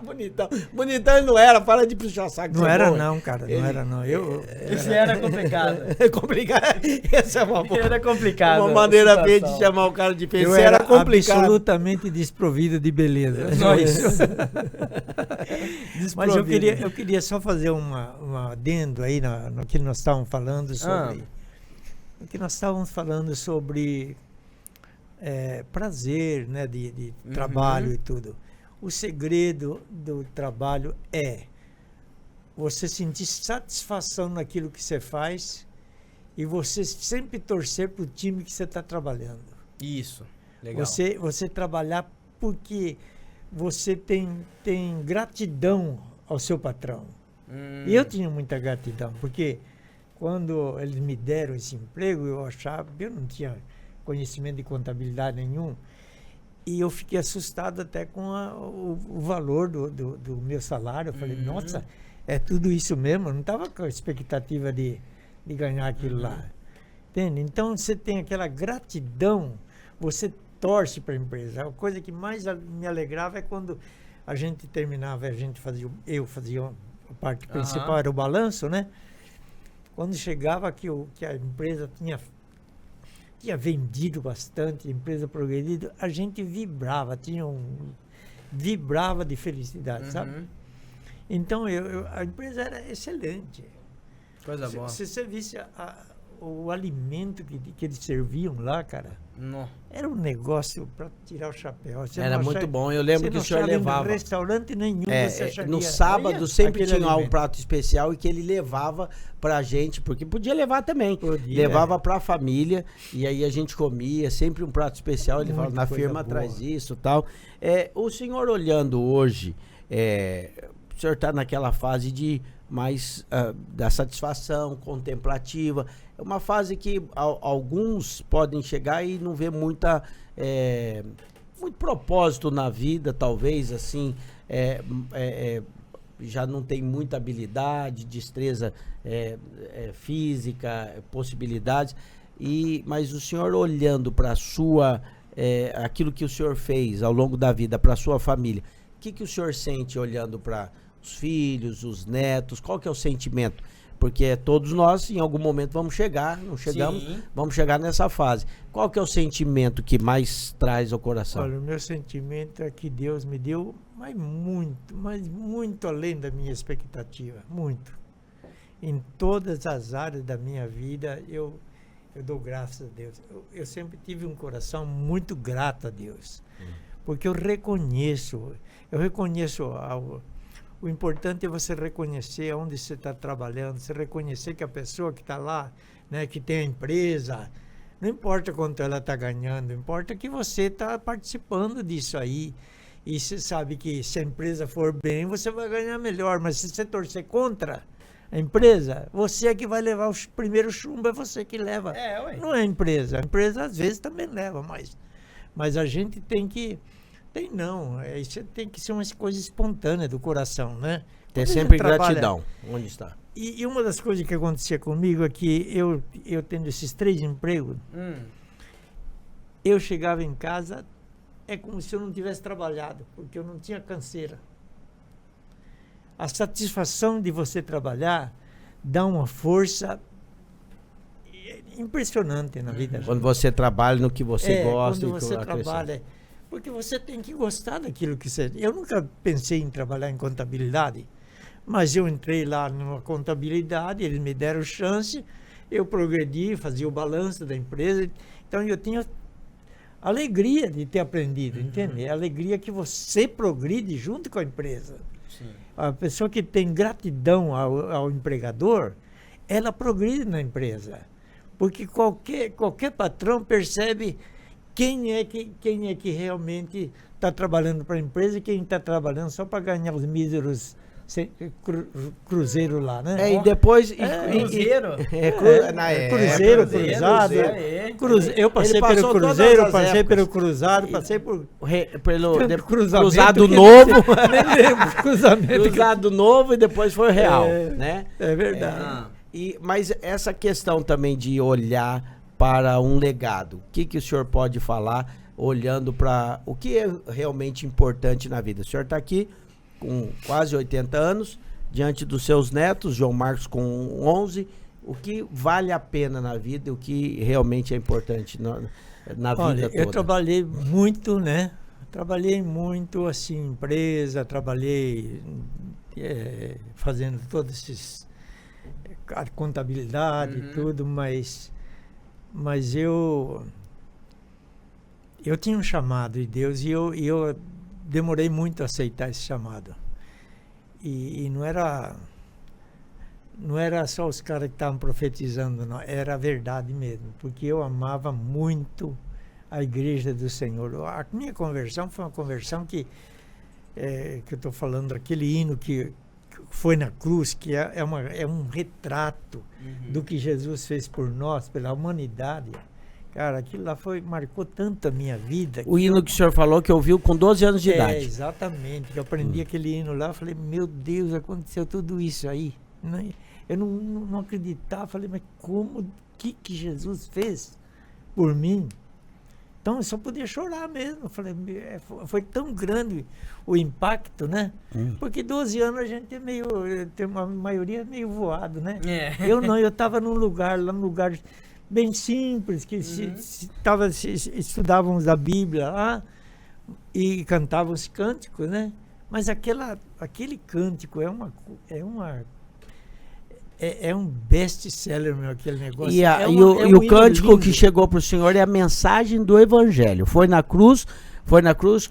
Bonitão. Bonitão ele não era, para de puxar saco. Não era não, cara. Não era não. Isso era complicado. É complicado. Essa é uma era complicado. Uma maneira feia de chamar o cara de feio. Eu era complicado. Absolutamente desprovido de beleza. Só isso. Mas eu queria só fazer uma adendo aí no que nós estávamos falando sobre... O que nós estávamos falando sobre prazer, né, de trabalho e tudo. O segredo do trabalho é você sentir satisfação naquilo que você faz e você sempre torcer para o time que você está trabalhando. Isso. Legal. Você trabalhar porque você tem gratidão ao seu patrão. E eu tinha muita gratidão, porque quando eles me deram esse emprego, eu não tinha conhecimento de contabilidade nenhum, e eu fiquei assustado até com o valor do meu salário. Eu falei, nossa, é tudo isso mesmo? Eu não estava com a expectativa de ganhar aquilo lá. Entende? Então, você tem aquela gratidão, você torce para a empresa. A coisa que mais me alegrava é quando a gente terminava, eu fazia a parte principal, era o balanço, né? Quando chegava que a empresa tinha vendido bastante, a empresa progredido, a gente vibrava, vibrava de felicidade, sabe? Então, a empresa era excelente. Coisa boa. Se você visse o alimento que eles serviam lá, cara, era um negócio para tirar o chapéu. Era muito bom. Eu lembro que o senhor levava. Em restaurante nenhum você acharia. No sábado sempre tinha um alimento. prato especial e que ele levava pra gente, porque podia levar também. Levava pra família e aí a gente comia, sempre um prato especial. Ele falava, na firma traz isso e tal. O senhor olhando hoje, o senhor está naquela fase de mais da satisfação contemplativa. É uma fase que alguns podem chegar e não ver muito propósito na vida, talvez, assim, já não tem muita habilidade, destreza física, possibilidades. Mas o senhor olhando para aquilo que o senhor fez ao longo da vida, para a sua família, o que o senhor sente olhando para os filhos, os netos? Qual que é o sentimento? Porque todos nós, em algum momento, vamos chegar, não chegamos, vamos chegar nessa fase. Qual que é o sentimento que mais traz ao coração? Olha, o meu sentimento é que Deus me deu, mas muito além da minha expectativa, muito. Em todas as áreas da minha vida, eu dou graças a Deus. Eu sempre tive um coração muito grato a Deus, porque eu reconheço o importante é você reconhecer onde você está trabalhando, você reconhecer que a pessoa que está lá, né, que tem a empresa, não importa quanto ela está ganhando, importa que você está participando disso aí. E você sabe que se a empresa for bem, você vai ganhar melhor, mas se você torcer contra a empresa, você é que vai levar o primeiro chumbo, é você que leva. Não é a empresa. A empresa às vezes também leva, mas a gente tem que... Isso tem que ser uma coisa espontânea do coração, né? Ter sempre gratidão. Onde está? E uma das coisas que acontecia comigo é que eu tendo esses 3 empregos, eu chegava em casa, é como se eu não tivesse trabalhado, porque eu não tinha canseira. A satisfação de você trabalhar dá uma força impressionante na vida. Quando você trabalha no que você gosta. Quando você trabalha... Porque você tem que gostar daquilo que você... Eu nunca pensei em trabalhar em contabilidade, mas eu entrei lá numa contabilidade, eles me deram chance, eu progredi, fazia o balanço da empresa, então eu tinha alegria de ter aprendido, entende? A alegria que você progride junto com a empresa. Sim. A pessoa que tem gratidão ao empregador, ela progride na empresa, porque qualquer patrão percebe... Quem é que realmente está trabalhando para a empresa e quem está trabalhando só para ganhar os míseros cruzeiro lá, né? E depois... Cruzeiro? Cruzeiro, cruzado. Eu passei pelo cruzeiro, passei pelo cruzado, passei pelo cruzado novo. Nem lembro, cruzamento. Cruzado novo e depois foi real, né? É verdade. Mas essa questão também de olhar para um legado, o que o senhor pode falar olhando para o que é realmente importante na vida? O senhor está aqui com quase 80 anos, diante dos seus netos, João Marcos com 11, o que vale a pena na vida, o que realmente é importante na vida toda? Eu trabalhei muito, né? Trabalhei muito, assim, em empresa, trabalhei fazendo todos esses... contabilidade e tudo, mas eu tinha um chamado de Deus e eu demorei muito a aceitar esse chamado. E não era só os caras que estavam profetizando, não, era a verdade mesmo, porque eu amava muito a igreja do Senhor. A minha conversão foi uma conversão que eu estou falando, aquele hino que foi na cruz, que é um retrato do que Jesus fez por nós, pela humanidade. Cara, aquilo lá marcou tanto a minha vida. O hino que o senhor falou que ouviu com 12 anos de idade. Exatamente. Eu aprendi aquele hino lá, falei, meu Deus, aconteceu tudo isso aí. Eu não acreditava, falei, mas como, que Jesus fez por mim? Então eu só podia chorar mesmo. Falei, foi tão grande o impacto, né? Porque 12 anos a gente tem uma maioria meio voado, né? Eu não, eu estava num lugar bem simples, que estudávamos a Bíblia lá e cantávamos cânticos, né? Mas aquele cântico é um best-seller, meu, aquele negócio. E o cântico lindo que chegou para o senhor é a mensagem do Evangelho. Foi na cruz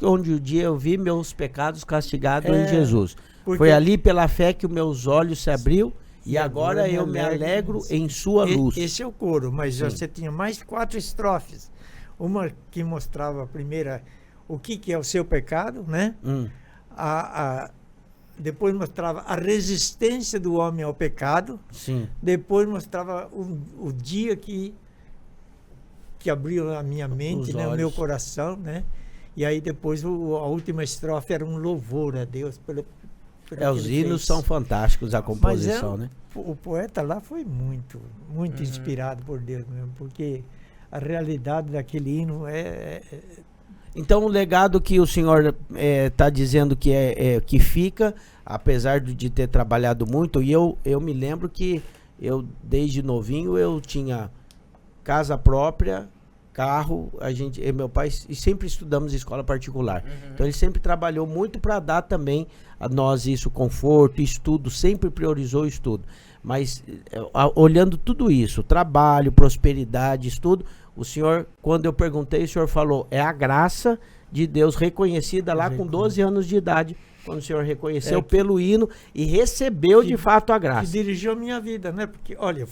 onde o dia eu vi meus pecados castigados em Jesus. Foi ali pela fé que os meus olhos se abriu. E agora eu me alegro em sua luz. Esse é o coro, mas você tinha mais 4 estrofes. Uma que mostrava a primeira, o que é o seu pecado, né? Depois mostrava a resistência do homem ao pecado. Sim. Depois mostrava o dia que abriu a minha mente, né? O meu coração, né? E aí depois a última estrofe era um louvor a Deus pelo os hinos são fantásticos, a composição, né? O poeta lá foi muito inspirado por Deus mesmo, porque a realidade daquele hino Então o legado que o senhor está dizendo que fica, apesar de ter trabalhado muito, e eu me lembro que desde novinho eu tinha casa própria, carro, meu pai, e sempre estudamos em escola particular. Então ele sempre trabalhou muito para dar também a nós isso, conforto, estudo, sempre priorizou o estudo. Mas olhando tudo isso, trabalho, prosperidade, estudo, o senhor, quando eu perguntei, o senhor falou, é a graça de Deus reconhecida lá com 12 anos de idade, quando o senhor reconheceu pelo hino e recebeu de fato a graça. Que dirigiu a minha vida, né? Porque, olha,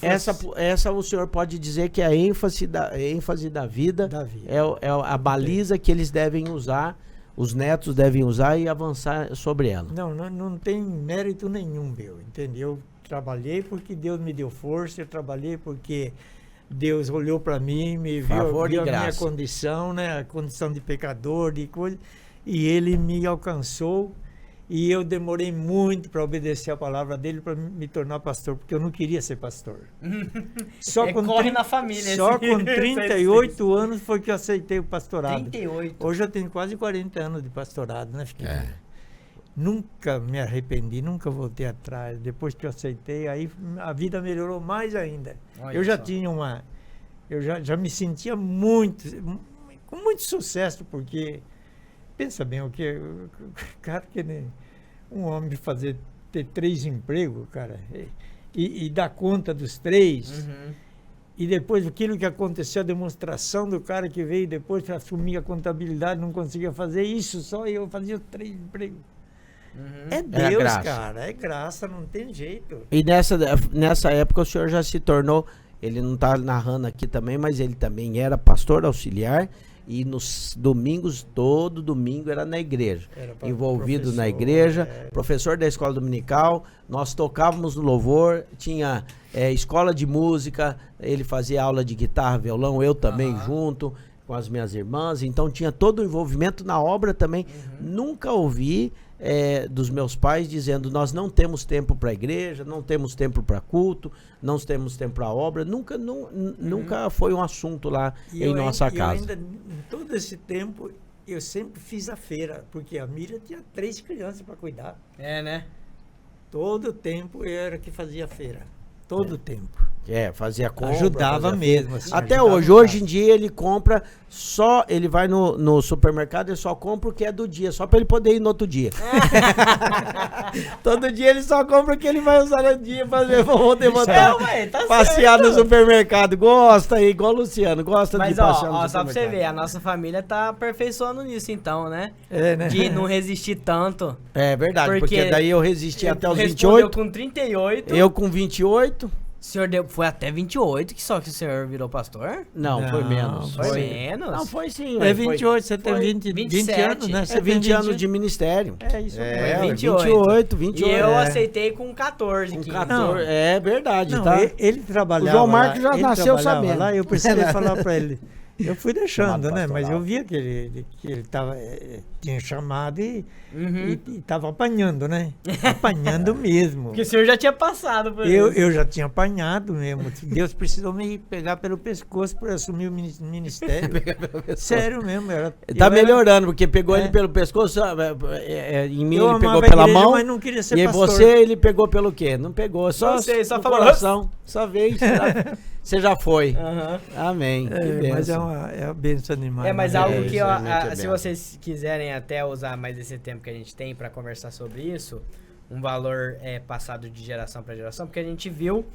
essa o senhor pode dizer que é a ênfase da vida. É a baliza que eles devem usar, os netos devem usar e avançar sobre ela. Não tem mérito nenhum, meu, entendeu? Eu trabalhei porque Deus me deu força, eu trabalhei porque Deus olhou para mim, me viu a minha condição, né? A condição de pecador, de coisa, e Ele me alcançou. E eu demorei muito para obedecer a palavra dele para me tornar pastor, porque eu não queria ser pastor. Corre na família. Só com 38 anos foi que eu aceitei o pastorado. 38? Hoje eu tenho quase 40 anos de pastorado, né? Nunca me arrependi, nunca voltei atrás. Depois que eu aceitei, aí a vida melhorou mais ainda. Eu já tinha eu já me sentia com muito sucesso, porque pensa bem, cara, que um homem ter 3 empregos, cara, e dar conta dos 3, e depois aquilo que aconteceu, a demonstração do cara que veio depois para assumir a contabilidade, não conseguia fazer isso, só eu fazia 3 empregos. É Deus, cara, é graça, não tem jeito. E nessa época o senhor já se tornou, ele não está narrando aqui também, mas ele também era pastor auxiliar. E nos domingos, todo domingo era na igreja, envolvido na igreja, professor da escola dominical. Nós tocávamos no louvor, tinha escola de música, ele fazia aula de guitarra, violão, eu também junto com as minhas irmãs, então tinha todo o envolvimento na obra também. Nunca ouvi dos meus pais dizendo, nós não temos tempo para a igreja, não temos tempo para culto, não temos tempo para obra. Nunca foi um assunto lá em nossa casa. Ainda, em todo esse tempo, eu sempre fiz a feira, porque a Miriam tinha 3 crianças para cuidar. Né? Todo tempo eu era que fazia a feira. Todo tempo. Fazia compra. Ajudava mesmo. Assim, até hoje em dia ele compra só, ele vai no supermercado e só compra o que é do dia, só para ele poder ir no outro dia. Todo dia ele só compra o que ele vai usar no dia para poder botar, passear no supermercado. Gosta, igual o Luciano, gosta de passear no supermercado. Mas só pra você ver, a nossa família tá aperfeiçoando nisso então, né? Né? De não resistir tanto. É verdade, porque daí eu resisti até os 28. Eu com 38. Eu com 28. O senhor foi até 28 que o senhor virou pastor? Não, foi menos. Foi menos? Não, foi sim. É 28, você tem 20 anos, né? Você 20 anos de ministério. É isso mesmo. Foi 28. 28. E eu aceitei com 14, 15. 14, é verdade, Não, tá? ele trabalhava O João Marcos já lá, nasceu sabendo. Lá, eu precisei falar para ele. Eu fui deixando, né? Pastoral. Mas eu via que ele tava, tinha chamado e estava apanhando, né? Apanhando mesmo. Porque o senhor já tinha passado por isso. Eu já tinha apanhado mesmo. Deus precisou me pegar pelo pescoço para assumir o ministério. Sério mesmo. Tá melhorando, porque pegou ele pelo pescoço, em mim ele pegou pela mão. Mas não queria ser e pastor. você, ele pegou pelo quê? Não pegou, só só no falou. coração. Só veio, você já foi. Amém. Mas é uma bênção demais. Mas né? algo que, realmente se vocês quiserem até usar mais esse tempo que a gente tem para conversar sobre isso, um valor passado de geração para geração, porque a gente viu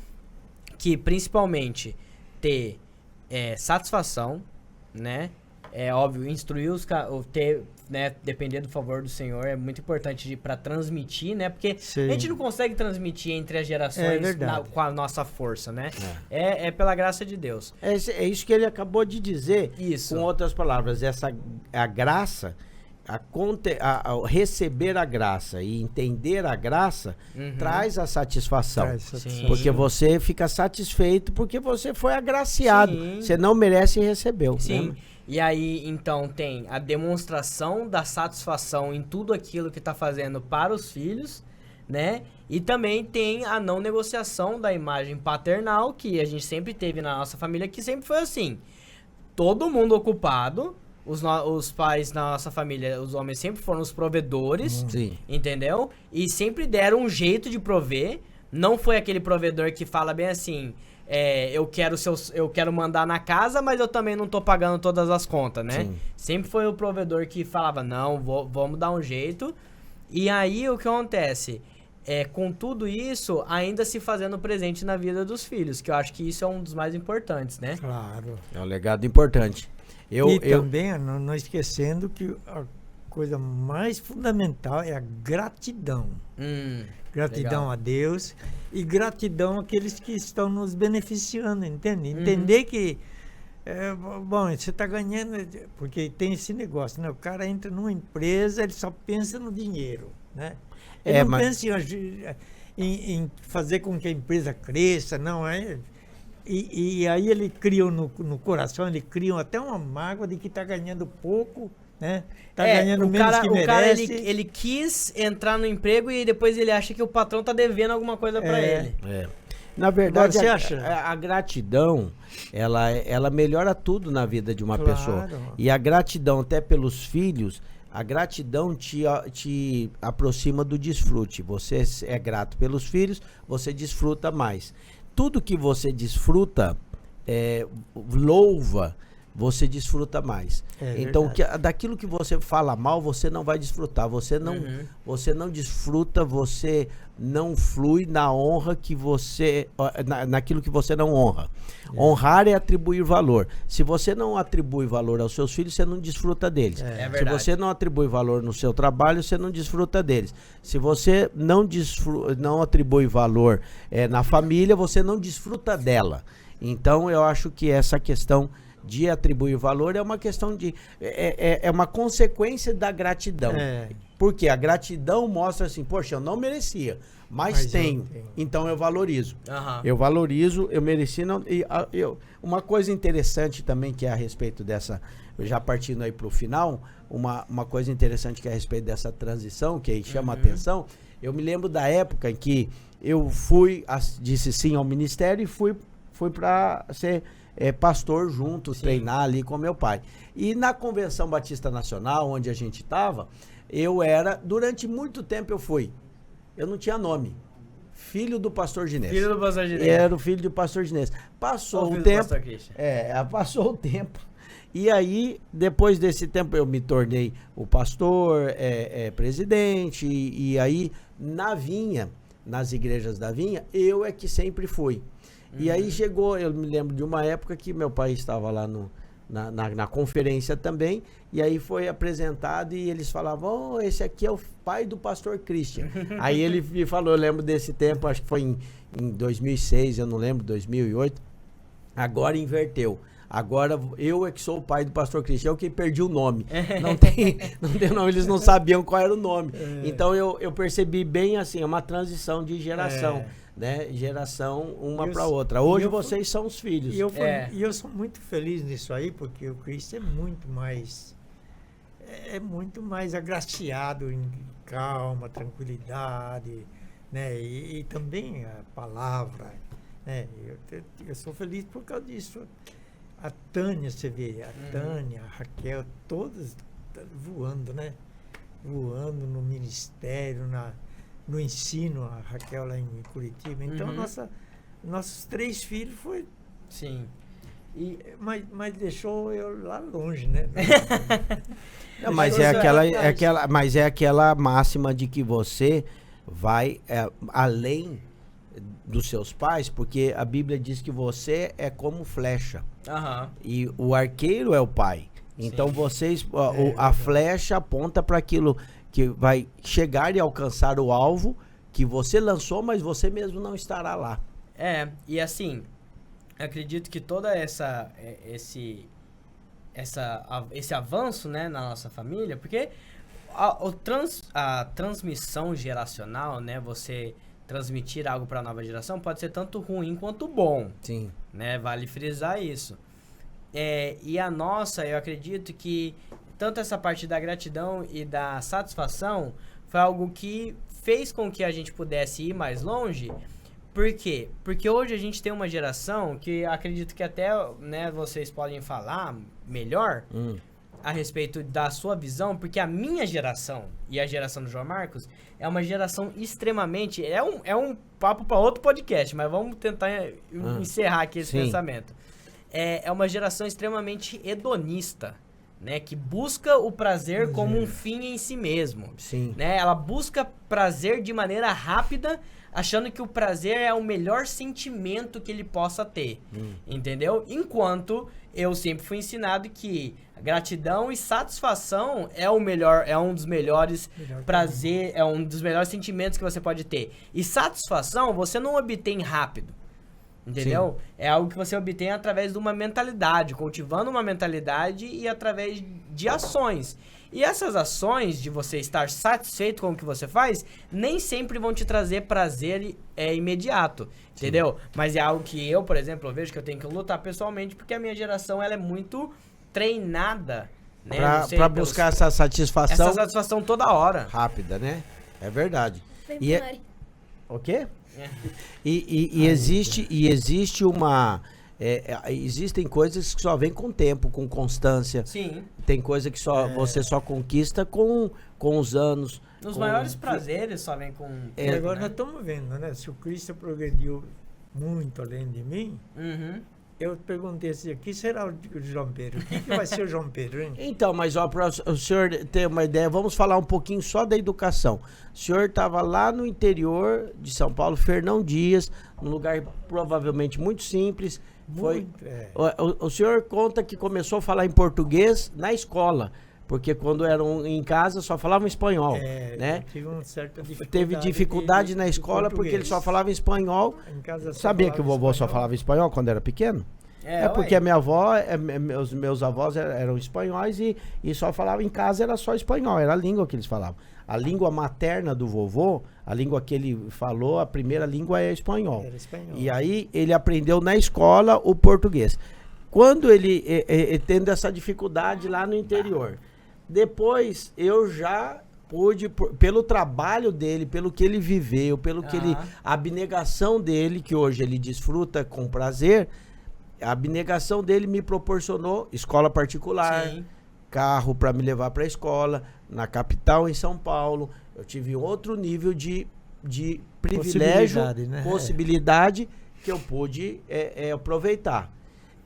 que principalmente ter satisfação, né? É óbvio, instruir ter, né, depender do favor do Senhor é muito importante para transmitir, né? Porque Sim. a gente não consegue transmitir entre as gerações com a nossa força, né? É pela graça de Deus. É isso que ele acabou de dizer. Isso. Com outras palavras, a graça, a receber a graça e entender a graça traz a satisfação. Traz satisfação. Sim. Porque você fica satisfeito porque você foi agraciado. Sim. Você não merece e recebeu. Sim. Né? E aí, então, tem a demonstração da satisfação em tudo aquilo que tá fazendo para os filhos, né? E também tem a não negociação da imagem paternal, que a gente sempre teve na nossa família, que sempre foi assim. Todo mundo ocupado, os pais na nossa família, os homens sempre foram os provedores, Sim. entendeu? E sempre deram um jeito de prover. Não foi aquele provedor que fala bem assim... eu quero mandar na casa, mas eu também não tô pagando todas as contas, né? Sim. Sempre foi o provedor que falava, não, vamos dar um jeito. E aí, o que acontece? Com tudo isso, ainda se fazendo presente na vida dos filhos, que eu acho que isso é um dos mais importantes, né? Claro. É um legado importante. Também, não esquecendo que a coisa mais fundamental é a gratidão. Gratidão legal. a Deus e gratidão àqueles que estão nos beneficiando, entende? Entender que, bom, você está ganhando, porque tem esse negócio, né? O cara entra numa empresa, ele só pensa no dinheiro, né? Ele não pensa em fazer com que a empresa cresça, não é? E aí ele cria no coração, ele cria até uma mágoa de que está ganhando pouco, né? Tá ganhando menos que merece. O cara, ele quis entrar no emprego e depois ele acha que o patrão tá devendo alguma coisa pra ele. Na verdade, Agora, você acha? A gratidão, ela melhora tudo na vida de uma pessoa. E a gratidão até pelos filhos, a gratidão te aproxima do desfrute. Você é grato pelos filhos, você desfruta mais. Tudo que você desfruta, louva, você desfruta mais. Então, daquilo que você fala mal, você não vai desfrutar. Você não desfruta, você não flui na honra que você... naquilo que você não honra. Honrar é atribuir valor. Se você não atribui valor aos seus filhos, você não desfruta deles. Se você não atribui valor no seu trabalho, você não desfruta deles. Se você não atribui valor na família, você não desfruta dela. Então, eu acho que essa questão de atribuir valor é uma questão de... É uma consequência da gratidão. Porque a gratidão mostra assim, poxa, eu não merecia, mas tenho. Então eu valorizo. Eu valorizo, eu mereci. Uma coisa interessante também que é a respeito dessa... Já partindo aí para o final, uma coisa interessante que é a respeito dessa transição, que aí chama a atenção. Eu me lembro da época em que eu disse sim ao ministério e fui para ser... pastor junto, treinar ali com meu pai. E na Convenção Batista Nacional, onde a gente estava, durante muito tempo eu não tinha nome. Filho do pastor Ginés. Filho do pastor Ginés. Era o filho do pastor Ginés. Passou o tempo. Passou o tempo. E aí, depois desse tempo, eu me tornei o pastor, presidente, e aí, na Vinha, nas igrejas da Vinha, eu é que sempre fui. E aí chegou, eu me lembro de uma época que meu pai estava lá na conferência também, e aí foi apresentado e eles falavam, oh, esse aqui é o pai do pastor Christian. Aí ele me falou, eu lembro desse tempo, acho que foi em 2006, eu não lembro, 2008, agora inverteu. Agora eu é que sou o pai do pastor Christian, eu que perdi o nome. Não tem nome, eles não sabiam qual era o nome. Então eu percebi bem assim, é uma transição de geração. Né? Geração uma para outra. Hoje vocês são os filhos. E eu sou muito feliz nisso aí, porque o Cristo é muito mais agraciado em calma, tranquilidade, né? E também a palavra, né? Eu sou feliz por causa disso. A Tânia, você vê, a Tânia, a Raquel, todas voando, né? Voando no ministério, no ensino, a Raquel lá em Curitiba. Então, nossos 3 filhos foi... Sim. Mas deixou eu lá longe, né? Não, mas é aquela máxima de que você vai além dos seus pais, porque a Bíblia diz que você é como flecha. E o arqueiro é o pai. Então vocês, a flecha aponta para aquilo que vai chegar e alcançar o alvo que você lançou, mas você mesmo não estará lá. E assim, acredito que toda esse avanço, né, na nossa família, porque a transmissão geracional, né, você transmitir algo para a nova geração pode ser tanto ruim quanto bom. Sim. Né, vale frisar isso. E a nossa, eu acredito que tanto essa parte da gratidão e da satisfação foi algo que fez com que a gente pudesse ir mais longe. Por quê? Porque hoje a gente tem uma geração que acredito que até, né, vocês podem falar melhor a respeito da sua visão, porque a minha geração e a geração do João Marcos é uma geração extremamente... É um papo para outro podcast, mas vamos tentar encerrar aqui esse pensamento. É uma geração extremamente hedonista, né, que busca o prazer como um fim em si mesmo. Sim. Né? Ela busca prazer de maneira rápida, achando que o prazer é o melhor sentimento que ele possa ter. Entendeu? Enquanto eu sempre fui ensinado que gratidão e satisfação é um dos melhores prazer, é um dos melhores sentimentos que você pode ter. E satisfação você não obtém rápido. Entendeu? Sim. É algo que você obtém através de uma mentalidade, cultivando uma mentalidade e através de ações. E essas ações de você estar satisfeito com o que você faz, nem sempre vão te trazer prazer imediato, entendeu? Sim. Mas é algo que eu, por exemplo, eu vejo que eu tenho que lutar pessoalmente, porque a minha geração ela é muito treinada, né? Pra buscar essa satisfação. Essa satisfação toda hora. Rápida, né? É verdade. O quê? Existe uma... existem coisas que só vêm com tempo, com constância. Sim. Tem coisa que você só conquista com os anos. Os maiores prazeres só vêm com... E agora nós estamos vendo, né? Se o Cristo progrediu muito além de mim, eu perguntei assim, o que será o João Pedro? O que vai ser o João Pedro, hein? Então, mas para o senhor ter uma ideia, vamos falar um pouquinho só da educação. O senhor estava lá no interior de São Paulo, Fernão Dias, num lugar provavelmente muito simples. O senhor conta que começou a falar em português na escola, porque quando eram em casa só falavam espanhol, né? Teve dificuldade na escola porque ele só falava espanhol. Sabia que o vovô só falava espanhol quando era pequeno? Porque a minha avó, meus avós eram espanhóis e só falavam em casa, era só espanhol, era a língua que eles falavam. A língua materna do vovô, a língua que ele falou, a primeira língua é espanhol. Era espanhol. E aí ele aprendeu na escola o português. Quando ele tendo essa dificuldade lá no interior, depois eu já pude, pelo trabalho dele, pelo que ele viveu, a abnegação dele, que hoje ele desfruta com prazer, a abnegação dele me proporcionou escola particular, sim, carro para me levar para a escola, na capital, em São Paulo. Eu tive outro nível de privilégio, possibilidade que eu pude aproveitar.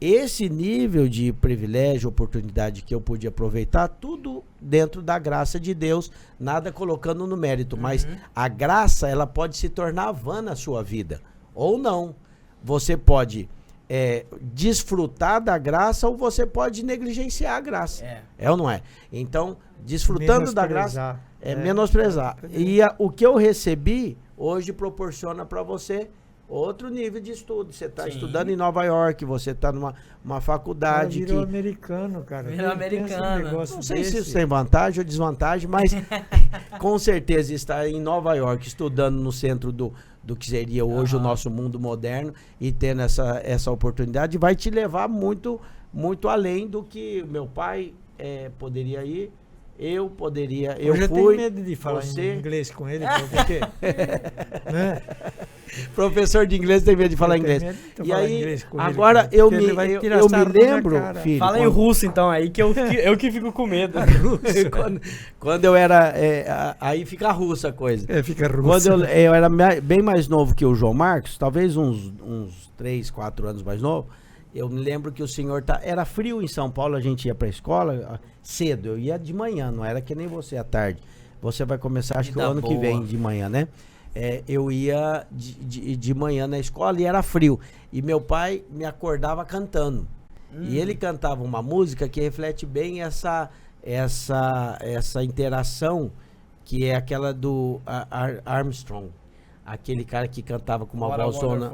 Esse nível de privilégio, oportunidade que eu pude aproveitar, tudo dentro da graça de Deus, nada colocando no mérito, mas a graça, ela pode se tornar vã na sua vida, ou não. Você pode desfrutar da graça ou você pode negligenciar a graça. É ou não é? Então, desfrutando da graça menosprezar. E o que eu recebi hoje proporciona para você outro nível de estudo. Você está estudando em Nova York, você está numa faculdade que... virou americano, cara. Virou americano. Não sei se isso tem vantagem ou desvantagem, mas com certeza estar em Nova York, estudando no centro do que seria hoje o nosso mundo moderno e tendo essa oportunidade, vai te levar muito, muito além do que meu pai poderia ir. Eu poderia, eu fui. Eu tenho medo de falar em inglês com ele, porque né? Professor de inglês tem medo de falar inglês. E aí, agora eu me lembro, filho. Fala em russo então aí, que eu que fico com medo. quando eu era, aí fica russa a coisa. Fica russa. Quando eu era bem mais novo que o João Marcos, talvez uns 3, 4 anos mais novo, eu me lembro que o senhor era frio em São Paulo, a gente ia pra escola cedo, eu ia de manhã, não era que nem você à tarde. Você vai começar, acho que o ano que vem de manhã, né? Eu ia de manhã na escola e era frio. E meu pai me acordava cantando. E ele cantava uma música que reflete bem essa interação, que é aquela do Armstrong. Aquele cara que cantava com uma vozona.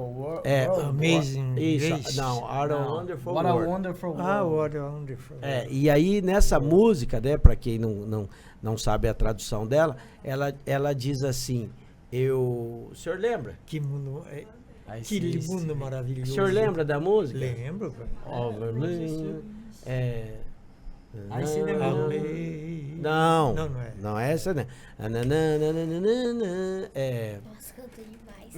Amazing Isso, Grace. Não, What a Wonderful What World. a Wonderful World. What a Wonderful World. E aí nessa música, né, para quem não sabe a tradução dela, ela diz assim, o senhor lembra? Que mundo, que mundo maravilhoso. O senhor lembra da música? Lembro, cara. I see the moon. Não, não é. Não é essa, né? Nossa, canta demais.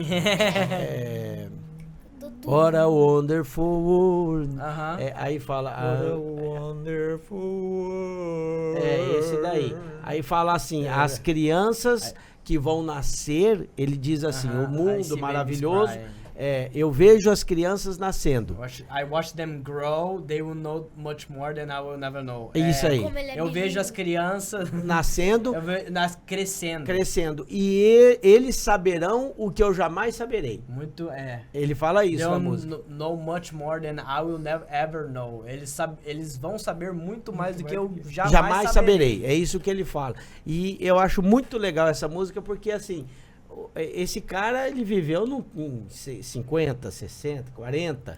What a Wonderful World. Aí fala... What a Wonderful World. Esse daí. Aí fala assim, as crianças que vão nascer, ele diz assim, o mundo maravilhoso... eu vejo as crianças nascendo. I watch them grow, they will know much more than I will never know. Isso aí. Eu vejo as crianças nascendo, crescendo. E eles saberão o que eu jamais saberei. Muito, Ele fala isso na música. Know much more than I will never ever know. Eles vão saber muito mais do que eu jamais saberei. É isso que ele fala. E eu acho muito legal essa música porque assim, esse cara, ele viveu em 50, 60, 40,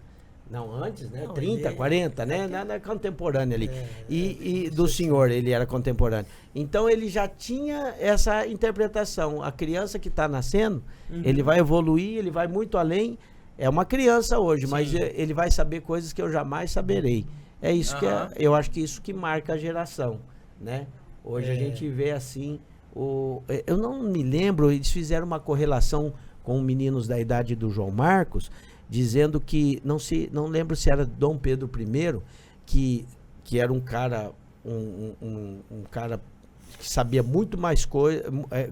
não antes, né? 30, 40, né? Nada contemporâneo ali. E do senhor, ele era contemporâneo. Então, ele já tinha essa interpretação. A criança que está nascendo, ele vai evoluir, ele vai muito além. É uma criança hoje, mas ele vai saber coisas que eu jamais saberei. É isso que eu acho que isso que marca a geração, né? Hoje a gente vê assim... eu não me lembro, eles fizeram uma correlação com meninos da idade do João Marcos, dizendo que, não lembro se era Dom Pedro I, que era um cara, um cara que sabia muito mais coisa,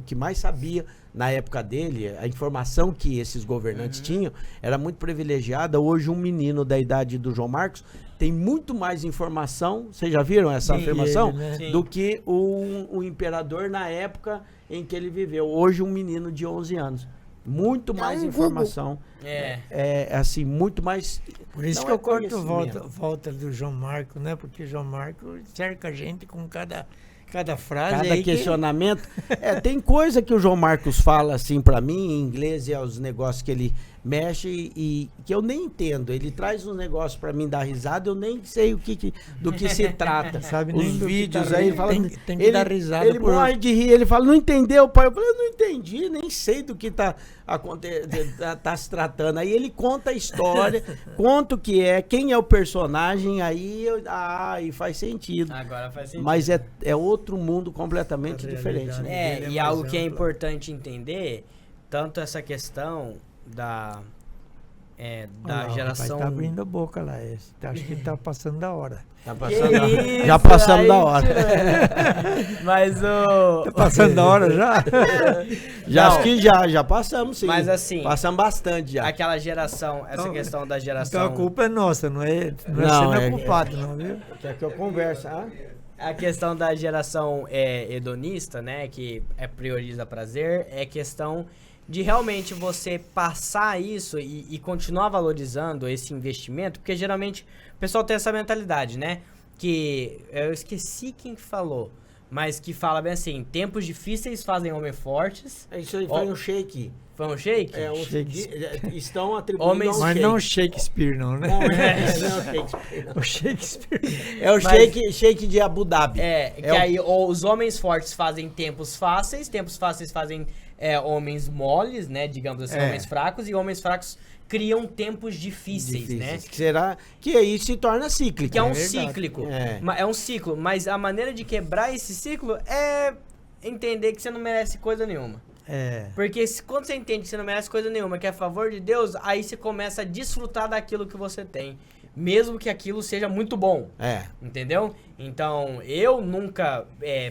que mais sabia na época dele, a informação que esses governantes tinham era muito privilegiada. Hoje um menino da idade do João Marcos tem muito mais informação, vocês já viram essa afirmação? Do que o imperador na época em que ele viveu. Hoje um menino de 11 anos. Muito mais informação. Assim, muito mais... Por isso que eu corto volta do João Marcos, né? Porque João Marcos cerca a gente com cada frase. Cada aí questionamento. Tem coisa que o João Marcos fala assim pra mim, em inglês, e os negócios que ele mexe e que eu nem entendo. Ele traz uns negócios pra mim dar risada, eu nem sei do que se trata. Sabe os vídeos aí, ele fala, tem que dar risada. Ele morre de rir, ele fala, não entendeu, pai? Eu falei, eu não entendi, nem sei do que tá se tratando. Aí ele conta a história, conta o que quem é o personagem, aí faz sentido. Agora faz sentido. Mas é outro mundo completamente diferente. Né? E algo que é importante entender, tanto essa questão da geração... Tá abrindo a boca lá, acho que tá passando da hora. Já passamos da hora. Mas tá passando da hora já? Acho que já passamos, sim. Mas assim... Passamos bastante já. Aquela geração, questão da geração... Então a culpa é nossa, não é sendo culpado, não, viu? Quer que eu converse, A questão da geração hedonista, né, que prioriza prazer, é questão de realmente você passar isso e continuar valorizando esse investimento, porque geralmente o pessoal tem essa mentalidade, né? Que eu esqueci quem falou, mas que fala bem assim, tempos difíceis fazem homens fortes. Isso aí foi um shake. Foi um shake? Estão atribuindo homens, mas não Shakespeare, não, né? Não é Shakespeare, não. O Shakespeare. É o shake de Abu Dhabi. Aí os homens fortes fazem tempos fáceis fazem homens moles, né? Digamos assim, homens fracos, e homens fracos criam tempos difíceis, né? Que aí se torna cíclico. Que é um cíclico. É um ciclo, mas a maneira de quebrar esse ciclo é entender que você não merece coisa nenhuma. Porque quando você entende que você não merece coisa nenhuma, que é a favor de Deus, aí você começa a desfrutar daquilo que você tem. Mesmo que aquilo seja muito bom. Entendeu? Então, eu nunca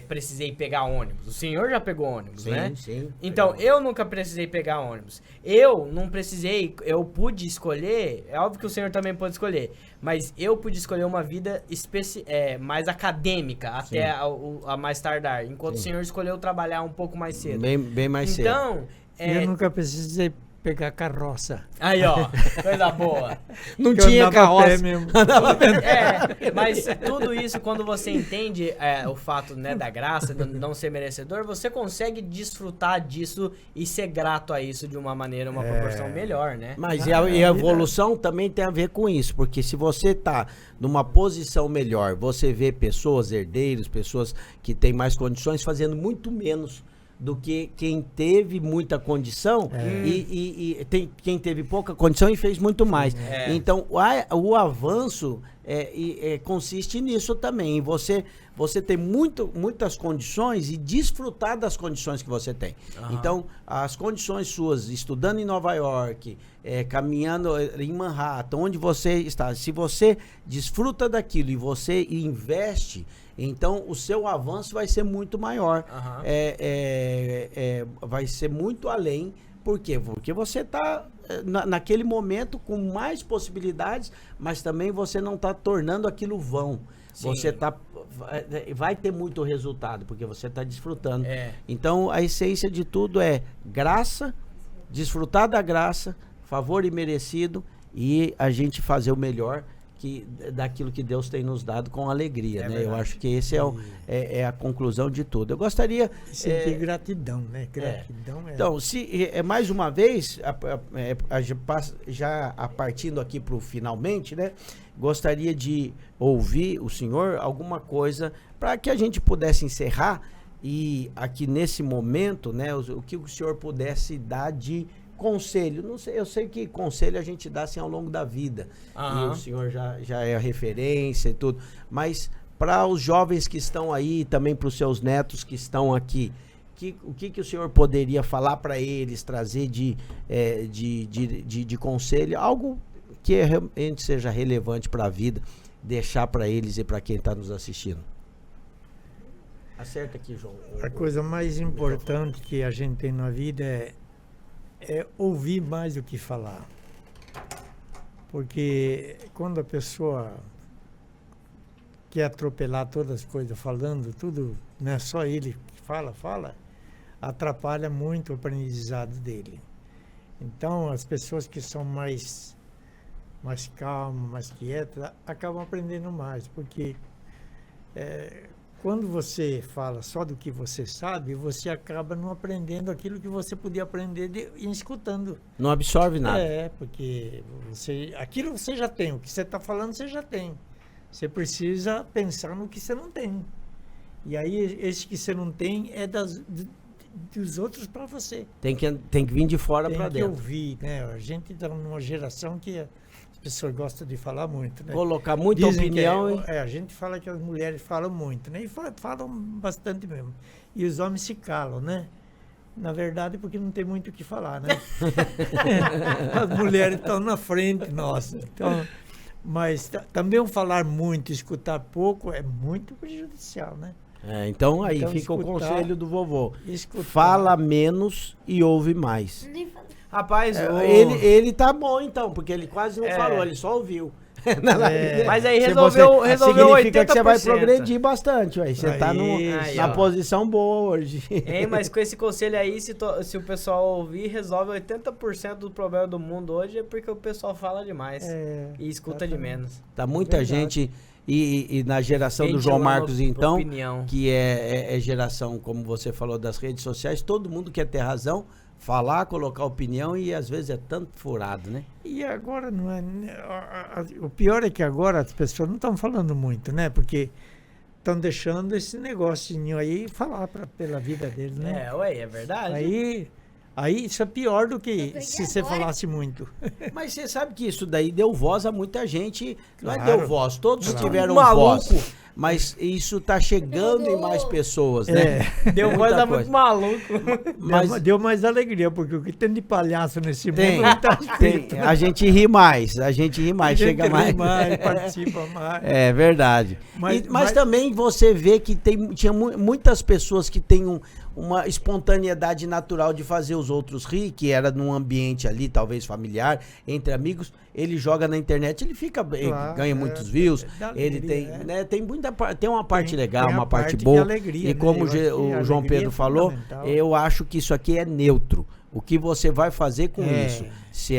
precisei pegar ônibus. O senhor já pegou ônibus, né? Sim. Então, eu nunca precisei pegar ônibus. Eu não precisei, eu pude escolher, é óbvio que o senhor também pode escolher, mas eu pude escolher uma vida mais acadêmica, até a mais tardar, enquanto o senhor escolheu trabalhar um pouco mais cedo. Bem mais cedo. Então, eu nunca precisei pegar carroça. Aí, ó, coisa boa. Não tinha carroça. Mas tudo isso, quando você entende o fato, né, da graça, de não ser merecedor, você consegue desfrutar disso e ser grato a isso de uma maneira, uma proporção melhor, né? Mas e a evolução também tem a ver com isso, porque se você tá numa posição melhor, você vê pessoas, herdeiros, pessoas que têm mais condições fazendo muito menos do que quem teve muita condição e tem quem teve pouca condição e fez muito mais. Então, o avanço consiste nisso também, em você ter muitas condições e desfrutar das condições que você tem. Então, as condições suas, estudando em Nova York, caminhando em Manhattan, onde você está, se você desfruta daquilo e você investe, então o seu avanço vai ser muito maior, vai ser muito além. Por quê? Porque você está naquele momento com mais possibilidades, mas também você não está tornando aquilo vão. Sim. Você vai ter muito resultado, porque você está desfrutando. Então a essência de tudo é graça, desfrutar da graça, favor imerecido, e a gente fazer o melhor daquilo que Deus tem nos dado com alegria, né? Eu acho que esse é a conclusão de tudo. Eu gostaria... Sentir gratidão, né? Gratidão Então, mais uma vez, já partindo aqui para o finalmente, né? Gostaria de ouvir o senhor alguma coisa para que a gente pudesse encerrar e aqui nesse momento, né? O que o senhor pudesse dar de conselho. Não sei, eu sei que conselho a gente dá assim ao longo da vida. E o senhor já é a referência e tudo. Mas para os jovens que estão aí, também para os seus netos que estão aqui, o que o senhor poderia falar para eles, trazer de conselho, algo que realmente seja relevante para a vida, deixar para eles e para quem está nos assistindo? Acerta aqui, João. A coisa mais importante que a gente tem na vida é ouvir mais do que falar. Porque quando a pessoa quer atropelar todas as coisas falando, tudo, não é só ele que fala, atrapalha muito o aprendizado dele. Então, as pessoas que são mais calmas, mais quietas, acabam aprendendo mais, porque quando você fala só do que você sabe, você acaba não aprendendo aquilo que você podia aprender escutando. Não absorve nada. Porque aquilo você já tem, o que você está falando você já tem. Você precisa pensar no que você não tem. E aí, esse que você não tem é dos outros para você. Tem que vir de fora para dentro. Tem que ouvir, né? A gente está numa geração que as pessoas gostam de falar muito, né? Colocar muita opinião. A gente fala que as mulheres falam muito, né? E falam bastante mesmo. E os homens se calam, né? Na verdade, porque não tem muito o que falar, né? As mulheres estão na frente, nossa. Então, mas também falar muito, escutar pouco é muito prejudicial, né? Então aí fica o conselho do vovô. Fala menos e ouve mais. Rapaz, ele tá bom então, porque ele quase não falou, ele só ouviu. Mas aí resolveu significa 80%. que você vai progredir bastante, ué. Você tá na ó. posição boa hoje. Hein, mas com esse conselho aí, se o pessoal ouvir, resolve 80% do problema do mundo hoje, é porque o pessoal fala demais e escuta de menos. Tá muita gente... E na geração do João Marcos, então, opinião. Que é geração, como você falou, das redes sociais, todo mundo quer ter razão, falar, colocar opinião e às vezes é tanto furado, né? E agora não é... O pior é que agora as pessoas não estão falando muito, né? Porque estão deixando esse negocinho aí falar pela vida deles, né? É verdade. Aí isso é pior do que se você falasse muito. Mas você sabe que isso daí deu voz a muita gente. Não Claro. é deu voz, todos tiveram Maluco. voz. Mas isso tá chegando em mais pessoas, né? Deu voz a muito maluco. Mas Deu mais alegria, porque o que tem de palhaço nesse tem, mundo não tá escrito. a gente ri mais, chega ri mais. mais, participa mais. É verdade. Mas também você vê que tinha muitas pessoas que têm uma espontaneidade natural de fazer os outros rir, que era num ambiente ali, talvez familiar, entre amigos. Ele joga na internet, ele fica, ele ganha muitos views, ele tem, né, tem uma parte legal, uma parte boa. Alegria, e como né? o João Pedro falou, eu acho que isso aqui é neutro. O que você vai fazer com isso, se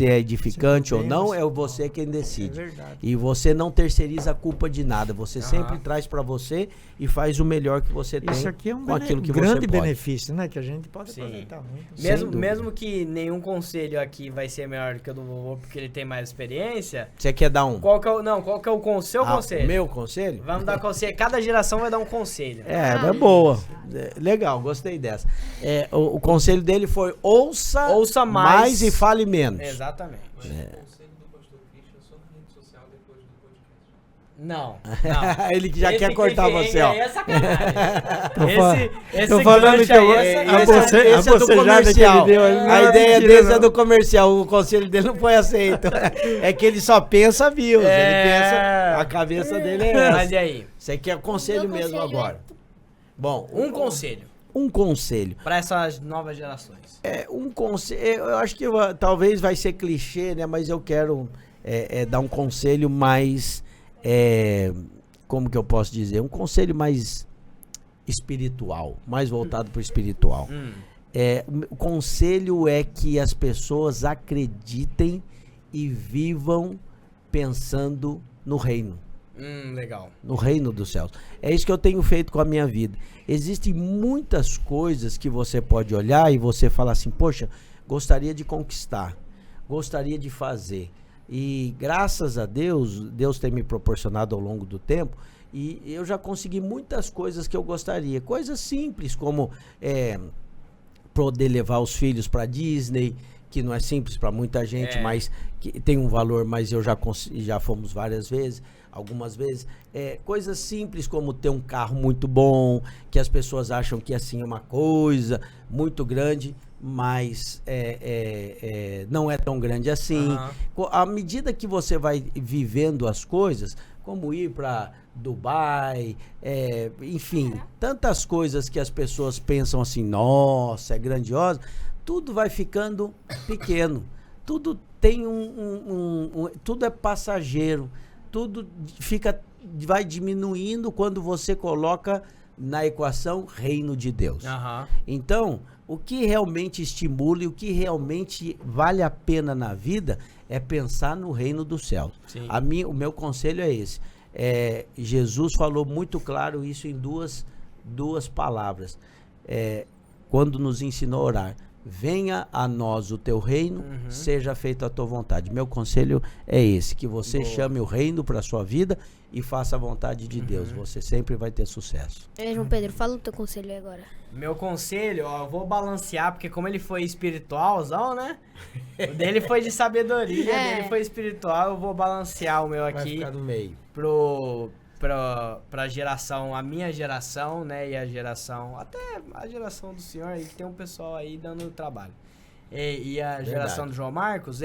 é edificante ou não, é você quem decide. É verdade. E você não terceiriza a culpa de nada. Você sempre traz para você e faz o melhor que você tem. Isso aqui é um com aquilo que grande você pode. benefício, né? Que a gente pode aproveitar muito. Mesmo que nenhum conselho aqui vai ser melhor do que o do vovô, porque ele tem mais experiência. Você quer dar um? Qual que é o seu conselho? O meu conselho? Vamos dar conselho. Cada geração vai dar um conselho. É boa. Legal, gostei dessa. O conselho dele foi ouça mais e fale menos. Exatamente. Mas o conselho do pastor Christian é só na rede social depois do podcast. Não. Ele que já quer cortar você, ó. Aí é sacanagem. Tô falando que esse é do comercial. A ideia desse é do comercial. O conselho dele não foi aceito. É que ele só pensa views. Ele pensa. A cabeça dele é essa. Olha aí. Você quer conselho mesmo agora. Bom, Um conselho. Um conselho. Para essas novas gerações. Um conselho. Eu acho que talvez vai ser clichê, né? Mas eu quero dar um conselho mais. Como que eu posso dizer? Um conselho mais espiritual, mais voltado para o espiritual. O conselho é que as pessoas acreditem e vivam pensando no reino. Legal. No reino dos céus. É isso que eu tenho feito com a minha vida. Existem muitas coisas que você pode olhar e você falar assim, poxa, gostaria de conquistar, gostaria de fazer. E graças a Deus, Deus tem me proporcionado ao longo do tempo, e eu já consegui muitas coisas que eu gostaria. Coisas simples, como poder levar os filhos para Disney, que não é simples para muita gente, mas que tem um valor, mas eu já fomos várias vezes, algumas vezes. Coisas simples como ter um carro muito bom, que as pessoas acham que assim é uma coisa muito grande, mas não é tão grande assim. À medida que você vai vivendo as coisas, como ir para Dubai, enfim, tantas coisas que as pessoas pensam assim, nossa, é grandiosa, tudo vai ficando pequeno, tudo tem tudo é passageiro, tudo vai diminuindo quando você coloca na equação reino de Deus. Então, o que realmente estimula e o que realmente vale a pena na vida é pensar no reino dos céus. O meu conselho é esse. Jesus falou muito claro isso em duas palavras. Quando nos ensinou a orar, venha a nós o teu reino, seja feita a tua vontade. Meu conselho é esse, que você chame o reino para a sua vida e faça a vontade de Deus. Você sempre vai ter sucesso. João Pedro, fala o teu conselho aí agora. Meu conselho, eu vou balancear, porque como ele foi espiritualzão, né? O dele foi de sabedoria, o dele foi espiritual, eu vou balancear o meu aqui. Vai ficar no meio. Pra geração, a minha geração, né, e a geração, até a geração do senhor aí, que tem um pessoal aí dando trabalho. E a geração do João Marcos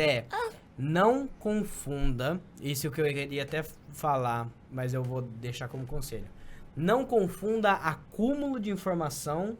não confunda, isso que eu queria até falar, mas eu vou deixar como conselho. Não confunda acúmulo de informação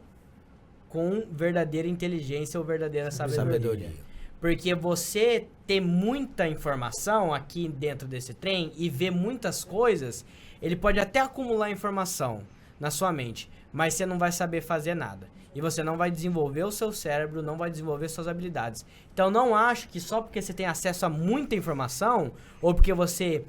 com verdadeira inteligência ou verdadeira sabedoria. Porque você ter muita informação aqui dentro desse trem e ver muitas coisas, ele pode até acumular informação na sua mente, mas você não vai saber fazer nada. E você não vai desenvolver o seu cérebro, não vai desenvolver suas habilidades. Então não acho que só porque você tem acesso a muita informação, ou porque você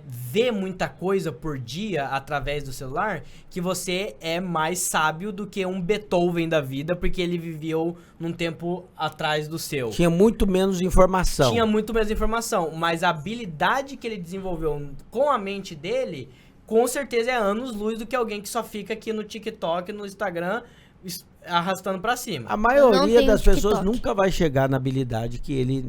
vê muita coisa por dia através do celular, que você é mais sábio do que um Beethoven da vida, porque ele viveu num tempo atrás do seu. Tinha muito menos informação. Tinha muito menos informação, mas a habilidade que ele desenvolveu com a mente dele, com certeza é anos-luz do que alguém que só fica aqui no TikTok, no Instagram, arrastando pra cima. A maioria das pessoas nunca vai chegar na habilidade que ele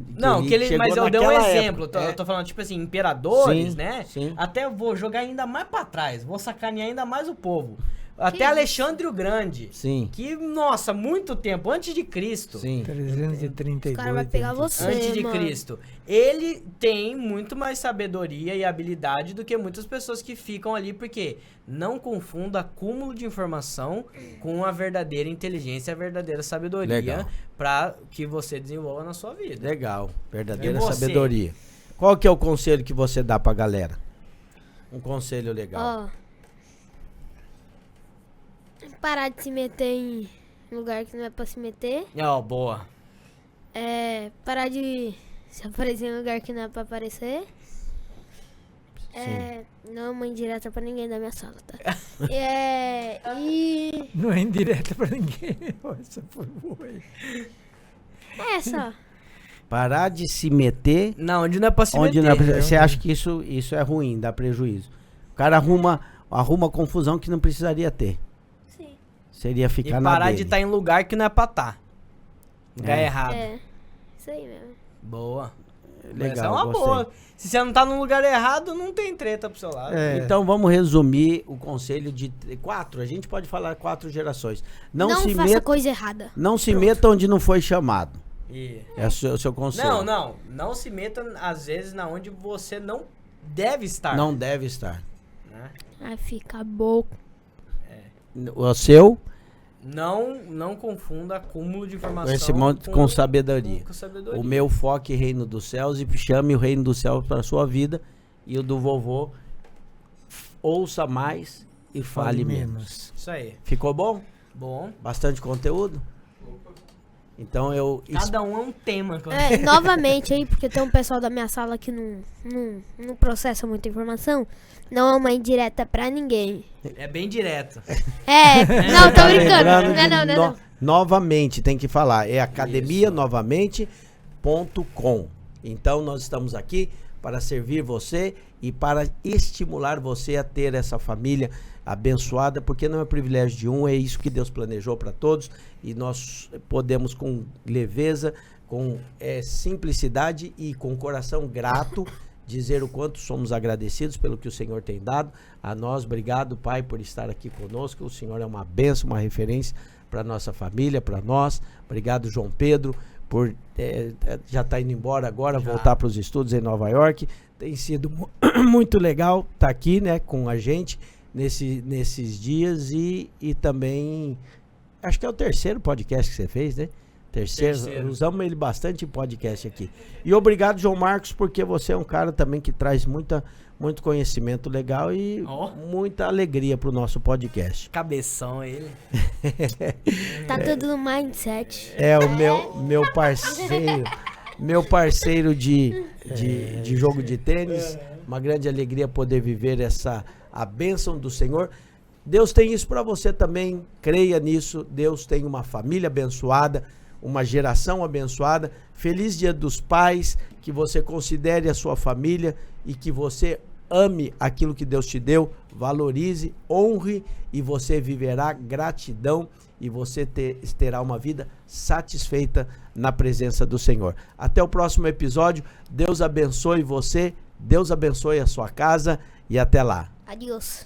chegou. Mas eu dei um exemplo. Época. Eu tô falando, tipo assim, imperadores, sim, né? Sim. Até vou jogar ainda mais pra trás. Vou sacanear ainda mais o povo. Até Alexandre o Grande. Sim. Que, nossa, muito tempo, antes de Cristo. Sim. 332. O cara vai pegar você, Antes de mano. Cristo. Ele tem muito mais sabedoria e habilidade do que muitas pessoas que ficam ali, porque não confunda acúmulo de informação com a verdadeira inteligência e a verdadeira sabedoria para que você desenvolva na sua vida. Legal. Verdadeira sabedoria. Qual que é o conselho que você dá pra galera? Um conselho legal. Parar de se meter em lugar que não é pra se meter. Boa. Parar de se aparecer em lugar que não é pra aparecer. Não é uma indireta pra ninguém da minha sala, tá? E... Não é indireta pra ninguém. Essa foi boa aí. Só. Parar de se meter Não, onde não é pra se meter. não é, você acha que isso é ruim, dá prejuízo. O cara arruma confusão que não precisaria ter. Sim. Seria ficar E na parar dele. de estar em lugar que não é pra estar. Lugar errado. Isso aí mesmo. Boa. Legal, Essa é uma gostei. boa. Se você não tá no lugar errado, não tem treta pro seu lado. Então vamos resumir o conselho de 4. A gente pode falar 4 gerações. Não se faça meta, coisa errada. não se meta onde não foi chamado. E... É o seu conselho. Não se meta, às vezes, na onde você não deve estar. Não deve estar. Né? Vai ficar bom. O seu Não confunda acúmulo de informação conhecimento com sabedoria. com sabedoria. O meu foque reino dos céus e chame o reino dos céus para a sua vida. E o do vovô, ouça mais e fale menos. Isso aí. Ficou bom? Bom. Bastante conteúdo? Então eu... Cada um é um tema. Novamente aí, porque tem um pessoal da minha sala que não processa muita informação. Não é uma indireta pra ninguém. É bem direto. Não, tô brincando. Lembrando Não. Novamente, tem que falar. É academianovamente.com. Então nós estamos aqui para servir você e para estimular você a ter essa família abençoada, porque não é privilégio de um, é isso que Deus planejou para todos e nós podemos com leveza, com simplicidade e com coração grato dizer o quanto somos agradecidos pelo que o Senhor tem dado a nós. Obrigado, Pai, por estar aqui conosco. O Senhor é uma bênção, uma referência para nossa família, para nós. Obrigado, João Pedro, por já estar indo embora agora, voltar para os estudos em Nova York. Tem sido muito legal estar aqui, né, com a gente nesses dias e também acho que é o terceiro podcast que você fez, né? Terceiro. Usamos ele bastante em podcast aqui. E obrigado, João Marcos, porque você é um cara também que traz muito conhecimento legal e muita alegria pro nosso podcast. Cabeção ele. Tá tudo no mindset. O meu parceiro de jogo de tênis. Uma grande alegria poder viver a bênção do Senhor. Deus tem isso para você também, creia nisso. Deus tem uma família abençoada, uma geração abençoada. Feliz Dia dos Pais, que você considere a sua família e que você ame aquilo que Deus te deu, valorize, honre e você viverá gratidão e você terá uma vida satisfeita na presença do Senhor. Até o próximo episódio. Deus abençoe você, Deus abençoe a sua casa e até lá. Adiós.